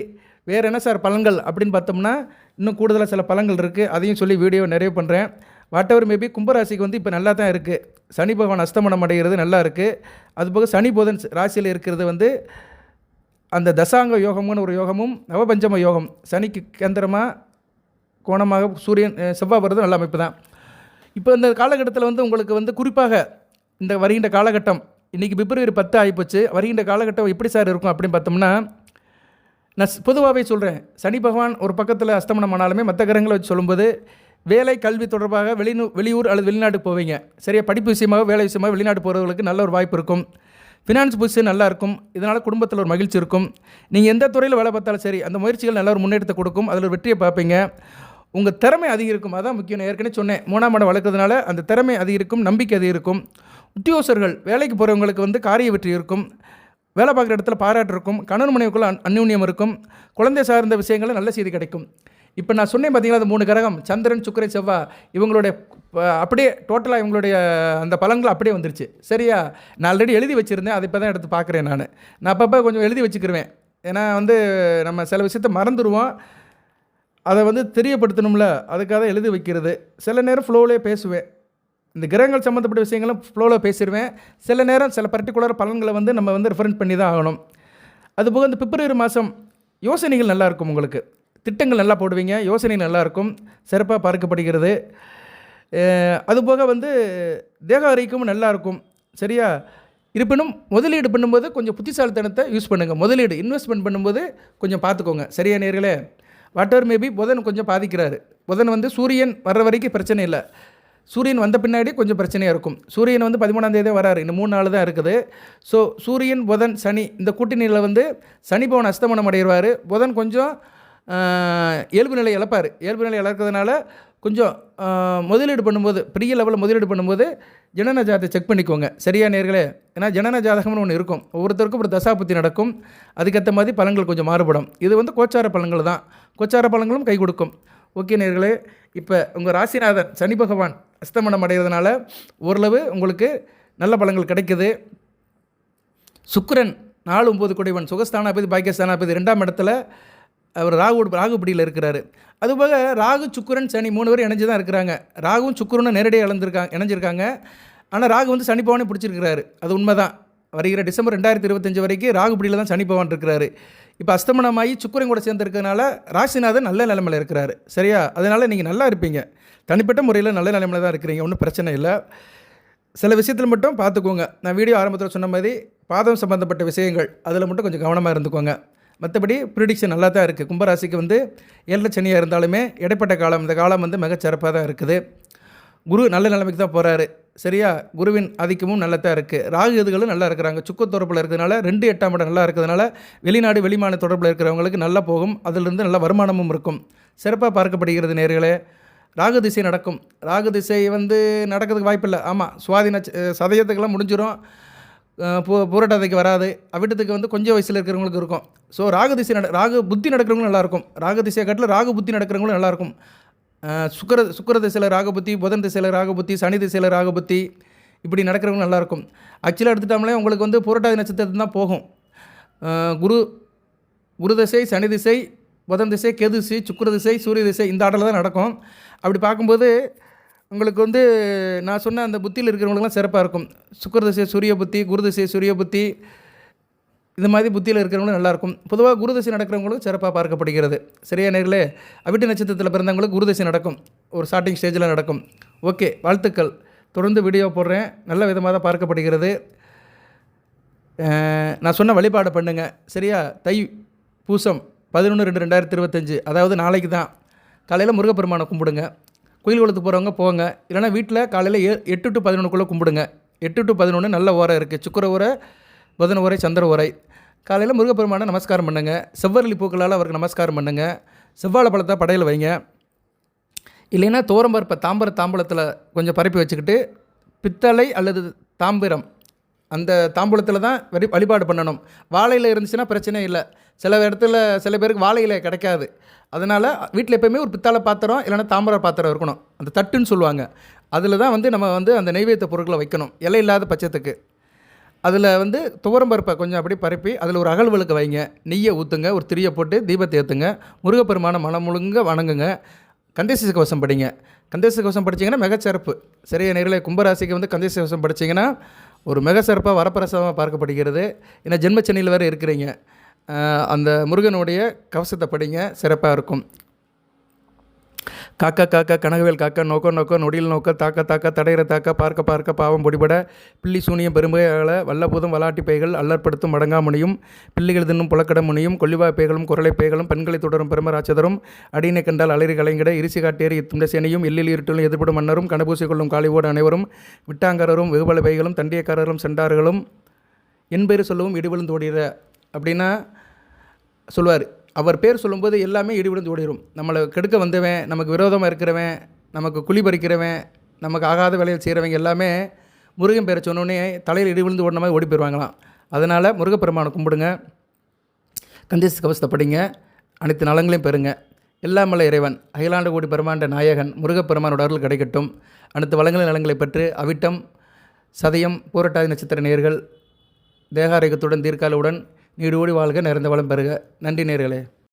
வேறு என்ன சார் பலன்கள் அப்படின்னு பார்த்தோம்னா இன்னும் கூடுதலாக சில பலன்கள் இருக்குது. அதையும் சொல்லி வீடியோ நிறைவு பண்ணுறேன். வாட்டவர் மேபி கும்பராசிக்கு வந்து இப்போ நல்லா தான் இருக்குது. சனி பகவான் அஸ்தமனம் அடைகிறது நல்லா இருக்குது. அதுபோக சனி புதன் ராசியில் இருக்கிறது வந்து அந்த தசாங்க யோகம்னு ஒரு யோகமும் நவபஞ்சம யோகம். சனிக்கு கேந்திரமாக கோணமாக சூரியன் செவ்வாய் வருது நல்ல அமைப்பு தான். இப்போ இந்த காலகட்டத்தில் வந்து உங்களுக்கு வந்து குறிப்பாக இந்த வருகின்ற காலகட்டம் இன்றைக்கி பிப்ரவரி 10 ஆகிப்போச்சு. வருகின்ற காலகட்டம் எப்படி சார் இருக்கும் அப்படின்னு பார்த்தோம்னா, நான் பொதுவாகவே சொல்கிறேன். சனி பகவான் ஒரு பக்கத்தில் அஸ்தமனம் ஆனாலுமே மற்ற கிரகங்களை வச்சு சொல்லும்போது வேலை கல்வி தொடர்பாக வெளியூர் அல்லது வெளிநாட்டுக்கு போவீங்க. சரியா? படிப்பு விஷயமாக வேலை விஷயமாக வெளிநாட்டு போகிறவங்களுக்கு நல்ல ஒரு வாய்ப்பு இருக்கும். ஃபினான்ஸ் பொசிஷன் நல்லா இருக்கும். இதனால் குடும்பத்தில் ஒரு மகிழ்ச்சி இருக்கும். நீங்கள் எந்த துறையில் வேலை பார்த்தாலும் சரி அந்த முயற்சிகள் நல்ல ஒரு முன்னேற்றத்தை கொடுக்கும். அதில் ஒரு வெற்றியை பார்ப்பீங்க. உங்கள் திறமை அதிகரிக்கும். அதான் முக்கியம். நான் ஏற்கனவே சொன்னேன், 3ஆம் இடம் வளர்க்கறதுனால அந்த திறமை அதிகரிக்கும், நம்பிக்கை அதிகரிக்கும். உத்தியோகஸ்தர்கள் வேலைக்கு போகிறவங்களுக்கு வந்து காரிய வெற்றி இருக்கும். வேலை பார்க்குற இடத்துல பாராட்டு இருக்கும். கணவன் மனைவிக்குள்ள அந்யூன்யம் இருக்கும். குழந்தை சார்ந்த விஷயங்களில் நல்ல செய்தி கிடைக்கும். இப்போ நான் சொன்னேன் பார்த்தீங்களா, அந்த 3 கிரகம் சந்திரன், சுக்கிரன், செவ்வாய் இவங்களுடைய அப்படியே டோட்டலாக இவங்களுடைய அந்த பலன்கள் அப்படியே வந்துருச்சு. சரியா? நான் ஆல்ரெடி எழுதி வச்சுருந்தேன். அதை இப்போ தான் எடுத்து பார்க்குறேன். நான் அப்பப்போ கொஞ்சம் எழுதி வச்சுக்கிருவேன். ஏன்னா வந்து நம்ம சில விஷயத்தை மறந்துடுவோம். அதை வந்து தெரியப்படுத்தணும்ல, அதுக்காக தான் எழுதி வைக்கிறது. சில நேரம் ஃப்ளோவிலே பேசுவேன். இந்த கிரகங்கள் சம்மந்தப்பட்ட விஷயங்களும் ஃப்ளோவில் பேசிடுவேன். சில நேரம் சில பர்டிகுலர் பலன்களை வந்து நம்ம வந்து ரெஃபரன்ஸ் பண்ணி தான் ஆகணும். அதுபோக இந்த பிப்ரவரி மாதம் யோசனைகள் நல்லாயிருக்கும். உங்களுக்கு திட்டங்கள் நல்லா போடுவீங்க. யோசனைகள் நல்லாயிருக்கும், சிறப்பாக பார்க்கப்படுகிறது. அதுபோக வந்து தேக ஆரோக்கியமும் நல்லாயிருக்கும். சரியா? இருப்பினும் முதலீடு பண்ணும்போது கொஞ்சம் புத்திசாலித்தனத்தை யூஸ் பண்ணுங்கள். முதலீடு இன்வெஸ்ட்மெண்ட் பண்ணும்போது கொஞ்சம் பார்த்துக்கோங்க. சரியா நேர்களே? வாட்டர் மேபி புதன் கொஞ்சம் பாதிக்கிறாரு. புதன் வந்து சூரியன் வர்ற வரைக்கும் பிரச்சனை இல்லை. சூரியன் வந்த பின்னாடி கொஞ்சம் பிரச்சனையாக இருக்கும். சூரியன் வந்து 13ஆம் தேதியே வராரு. இன்னும் 3 நாள் தான் இருக்குது. ஸோ சூரியன், புதன், சனி இந்த கூட்டணியில் வந்து சனி பவன் அஸ்தமனம் அடைவார். புதன் கொஞ்சம் இயல்பு நிலை இழப்பார். இயல்பு நிலை இழக்கிறதுனால கொஞ்சம் முதலீடு பண்ணும்போது பெரிய லெவலில் முதலீடு பண்ணும்போது ஜனன ஜாதகத்தை செக் பண்ணிக்கோங்க. சரியா நேர்களே? ஏன்னா ஜனன ஜாதகம்னு ஒன்று இருக்கும். ஒவ்வொருத்தருக்கும் ஒரு தசாபுத்தி நடக்கும். அதுக்கேற்ற மாதிரி பலன்கள் கொஞ்சம் மாறுபடும். இது வந்து கோச்சார பலன்கள் தான். கோச்சார பலன்களும் கை கொடுக்கும். ஓகே நேர்களே, இப்போ உங்கள் ராசிநாதன் சனி பகவான் அஸ்தமனம் அடைகிறதுனால ஓரளவு உங்களுக்கு நல்ல பலன்கள் கிடைக்குது. சுக்கிரன் 4-9 கொடைவன் சுகஸ்தானாபதி, பாக்கியஸ்தானாபதி 2ஆம் இடத்துல அவர் ராகுபடியில் இருக்கிறாரு. அதுபோக ராகு, சுக்கிரன், சனி 3 பேரும் இணைஞ்சு தான் இருக்கிறாங்க. ராகுவும் சுக்கிரனும் நேரடியாக இணைஞ்சிருக்காங்க. ஆனால் ராகு வந்து சனி பகவானே பிடிச்சிருக்கிறாரு. அது உண்மை தான். வருகிற டிசம்பர் 2025 வரைக்கும் ராகுபடியில் தான் சனி பகவான் இருக்கிறாரு. இப்போ அஸ்தமனமாகி சுக்கிரன் கூட சேர்ந்துருக்கிறதுனால ராசிநாதன் நல்ல நிலைமையில் இருக்கிறாரு. சரியா? அதனால் நீங்கள் நல்லா இருப்பீங்க. தனிப்பட்ட முறையில் நல்ல நிலைமையில் தான் இருக்கிறீங்க. ஒன்றும் பிரச்சனை இல்லை. சில விஷயத்தில் மட்டும் பார்த்துக்கோங்க. நான் வீடியோ ஆரம்பத்தில் சொன்ன மாதிரி பாதம் சம்மந்தப்பட்ட விஷயங்கள் அதில் மட்டும் கொஞ்சம் கவனமாக இருந்துக்கோங்க. மற்றபடி ப்ரிடிக்ஷன் நல்லா தான் இருக்குது. கும்பராசிக்கு வந்து 7 சனியாக இருந்தாலுமே இடைப்பட்ட காலம், இந்த காலம் வந்து மிகச்சிறப்பாக தான் இருக்குது. குரு நல்ல நிலைமைக்கு தான் போகிறாரு. சரியா? குருவின் ஆதிக்கமும் நல்லா தான் இருக்குது. ராகு எதுகளும் நல்லா இருக்கிறாங்க. சுக்கு தொடர்பில் இருக்கிறதுனால 2-8ஆம் இடம் நல்லா இருக்கிறதுனால வெளிநாடு வெளிமாநில தொடர்பில் இருக்கிறவங்களுக்கு நல்லா போகும். அதிலிருந்து நல்ல வருமானமும் இருக்கும். சிறப்பாக பார்க்கப்படுகிறது நேர்களே. ராகு திசை நடக்கும். ராகு திசை வந்து நடக்கிறதுக்கு வாய்ப்பில்லை. ஆமாம், சுவாதின சதயத்துக்கெல்லாம் முடிஞ்சிடும். பூரட்டாதைக்கு வராது. அவிட்டத்துக்கு வந்து கொஞ்சம் வயசில் இருக்கிறவங்களுக்கு இருக்கும். ஸோ ராகு திசை ராகு புத்தி நடக்கிறவங்களும் நல்லாயிருக்கும். ராகு திசையை காட்டில் ராகு புத்தி நடக்கிறவங்களும் நல்லாயிருக்கும். சுக்கிர திசையில் ராகு புத்தி, புதன் திசையில் ராகு புத்தி, சனி திசையில் ராகு புத்தி இப்படி நடக்கிறவங்க நல்லாயிருக்கும். ஆக்சுவலாக எடுத்துட்டாமலே உங்களுக்கு வந்து பூரட்டாதி நட்சத்திரத்தில் தான் போகும். குரு திசை, சனி திசை, புதன் திசை, கேது திசை, சுக்கிர திசை, சூரிய திசை இந்த ஆர்டரில் தான் நடக்கும். அப்படி பார்க்கும்போது உங்களுக்கு வந்து நான் சொன்ன அந்த புத்தியில் இருக்கிறவங்களுக்குலாம் சிறப்பாக இருக்கும். சுக்கிர திசை சூரிய புத்தி, குரு திசை சூரிய புத்தி, இந்த மாதிரி புத்தியில் இருக்கிறவங்களும் நல்லாயிருக்கும். பொதுவாக குரு திசை நடக்கிறவங்களும் சிறப்பாக பார்க்கப்படுகிறது. சரியா நேர்களே? அவிட்ட நட்சத்திரத்தில் பிறந்தவங்களுக்கு குரு திசை நடக்கும், ஒரு ஸ்டார்டிங் ஸ்டேஜில் நடக்கும். ஓகே, வாழ்த்துக்கள். தொடர்ந்து வீடியோ போடுறேன், நல்ல விதமாக தான் பார்க்கப்படுகிறது. நான் சொன்ன வழிபாடு பண்ணுங்க. சரியா? தை பூசம் 11/2/2025, அதாவது நாளைக்கு தான் காலையில் முருகப்பெருமானை கும்பிடுங்க. கோயில் குளத்துக்கு போகிறவங்க போங்க, இல்லைனா வீட்டில் காலையில் 8 to 11 கும்பிடுங்க. 8 to 11 நல்ல ஓரை இருக்குது. சுக்கிர ஓரை, புதன் ஓரை, சந்திர ஓரை. காலையில் முருகப்பெருமானை நமஸ்காரம் பண்ணுங்க. செவ்வரளி பூக்களால் அவருக்கு நமஸ்காரம் பண்ணுங்க. செவ்வாழை பழத்தை படையில் வைங்க. இல்லைன்னா தோரம்பருப்பை தாம்பரத்தில் கொஞ்சம் பரப்பி வச்சுக்கிட்டு பித்தளை அல்லது தாம்பிரம் அந்த தாம்பூலத்தில் தான் வழிபாடு பண்ணணும். வாழையில் இருந்துச்சுன்னா பிரச்சனை இல்லை. சில இடத்துல சில பேருக்கு வாழையில் கிடைக்காது. அதனால் வீட்டில் எப்போயுமே ஒரு பித்தளை பாத்திரம் இல்லைனா தாம்பர பாத்திரம் இருக்கணும். அந்த தட்டுன்னு சொல்லுவாங்க. அதில் தான் நம்ம அந்த நெய்வேத்திய பொருட்களை வைக்கணும், இலை இல்லாத பட்சத்துக்கு. அதில் துவரம்பருப்பை கொஞ்சம் அப்படி பரப்பி அதில் ஒரு அகல் விளக்கு வைங்க. நெய்யை ஊற்றுங்க, ஒரு திரியை போட்டு தீபத்தை ஏற்றுங்க. முருகப்பெருமான மனம் முழுங்க வணங்குங்க. கந்தசஷ்டி கவசம் படிங்க. கந்தசஷ்டி கவசம் படிச்சிங்கன்னா மிகச்சிறப்பு. சரியா நேர்களே? கும்பராசிக்கு கந்தசஷ்டி கவசம் படிச்சிங்கன்னா ஒரு மிக சிறப்பாக வரப்பிரசாதமாக பார்க்கப்படுகிறது. ஏன்னா ஜென்மச்சனியில் வேறு இருக்கிறீங்க. அந்த முருகனுடைய கவசத்தை படிங்க, சிறப்பாக இருக்கும். காக்கா காக்கா கனகவேல் காக்கா நோக்க நோக்க நொடியில் நோக்க தாக்க தாக்க தடையிற தாக்க பார்க்க பார்க்க பாவம் பொடிபட பில்லி சூனியம் பெருமையாள வல்லபூதம் வலாட்டி பைகள் அல்லற்படுத்தும் மடங்காமுனியும் பிள்ளைகள் தின்னும் புலக்கட முனியும் கொல்லிவாய் பைகளும் குரலை பைகளும் பெண்களை தொடரும் பெருமராட்சதரும் அடியினை கண்டால் அலறி கலைங்கிட இரிசி காட்டேறி துண்ட சேனையும் எல்லில் இருட்டிலும் எதிர்ப்படும் மன்னரும் கணபூசி கொள்ளும் காளிவோடு அனைவரும் விட்டாங்காரரும் வெகுபல பைகளும் தண்டியக்காரரும் சென்றார்களும் என்பேறு சொல்லவும் இடிவிழுந்து ஓடிற அப்படின்னா சொல்லுவார். அவர் பேர் சொல்லும்போது எல்லாமே இடிவிழுந்து ஓடிடும். நம்மளை கெடுக்க வந்தவன், நமக்கு விரோதமாக இருக்கிறவன், நமக்கு குழி பறிக்கிறவன், நமக்கு ஆகாத வேலையில் செய்கிறவங்க எல்லாமே முருகன் பேரை சொன்னோடனே தலையில் இடிவிழுந்து ஓடின மாதிரி ஓடி போயிடுவாங்களாம். அதனால் முருகப்பெருமானை கும்பிடுங்க, கந்தசஷ்டி கவசத்தை படிங்க, அனைத்து நலங்களையும் பெறுங்க. எல்லாமல்ல இறைவன் அகிலாண்ட கோடி பெருமாண்ட நாயகன் முருகப்பெருமானோட அருள் கிடைக்கட்டும். அனைத்து வளங்களின் நலங்களை பெற்று அவிட்டம், சதயம், பூரட்டாதி நட்சத்திர நேயர்கள் தேகாரோக்கியத்துடன் தீர்க்காலுடன் நீடோடி வாழ்க, நிறைந்த வளம் பெறுக. நன்றி நேயர்களே.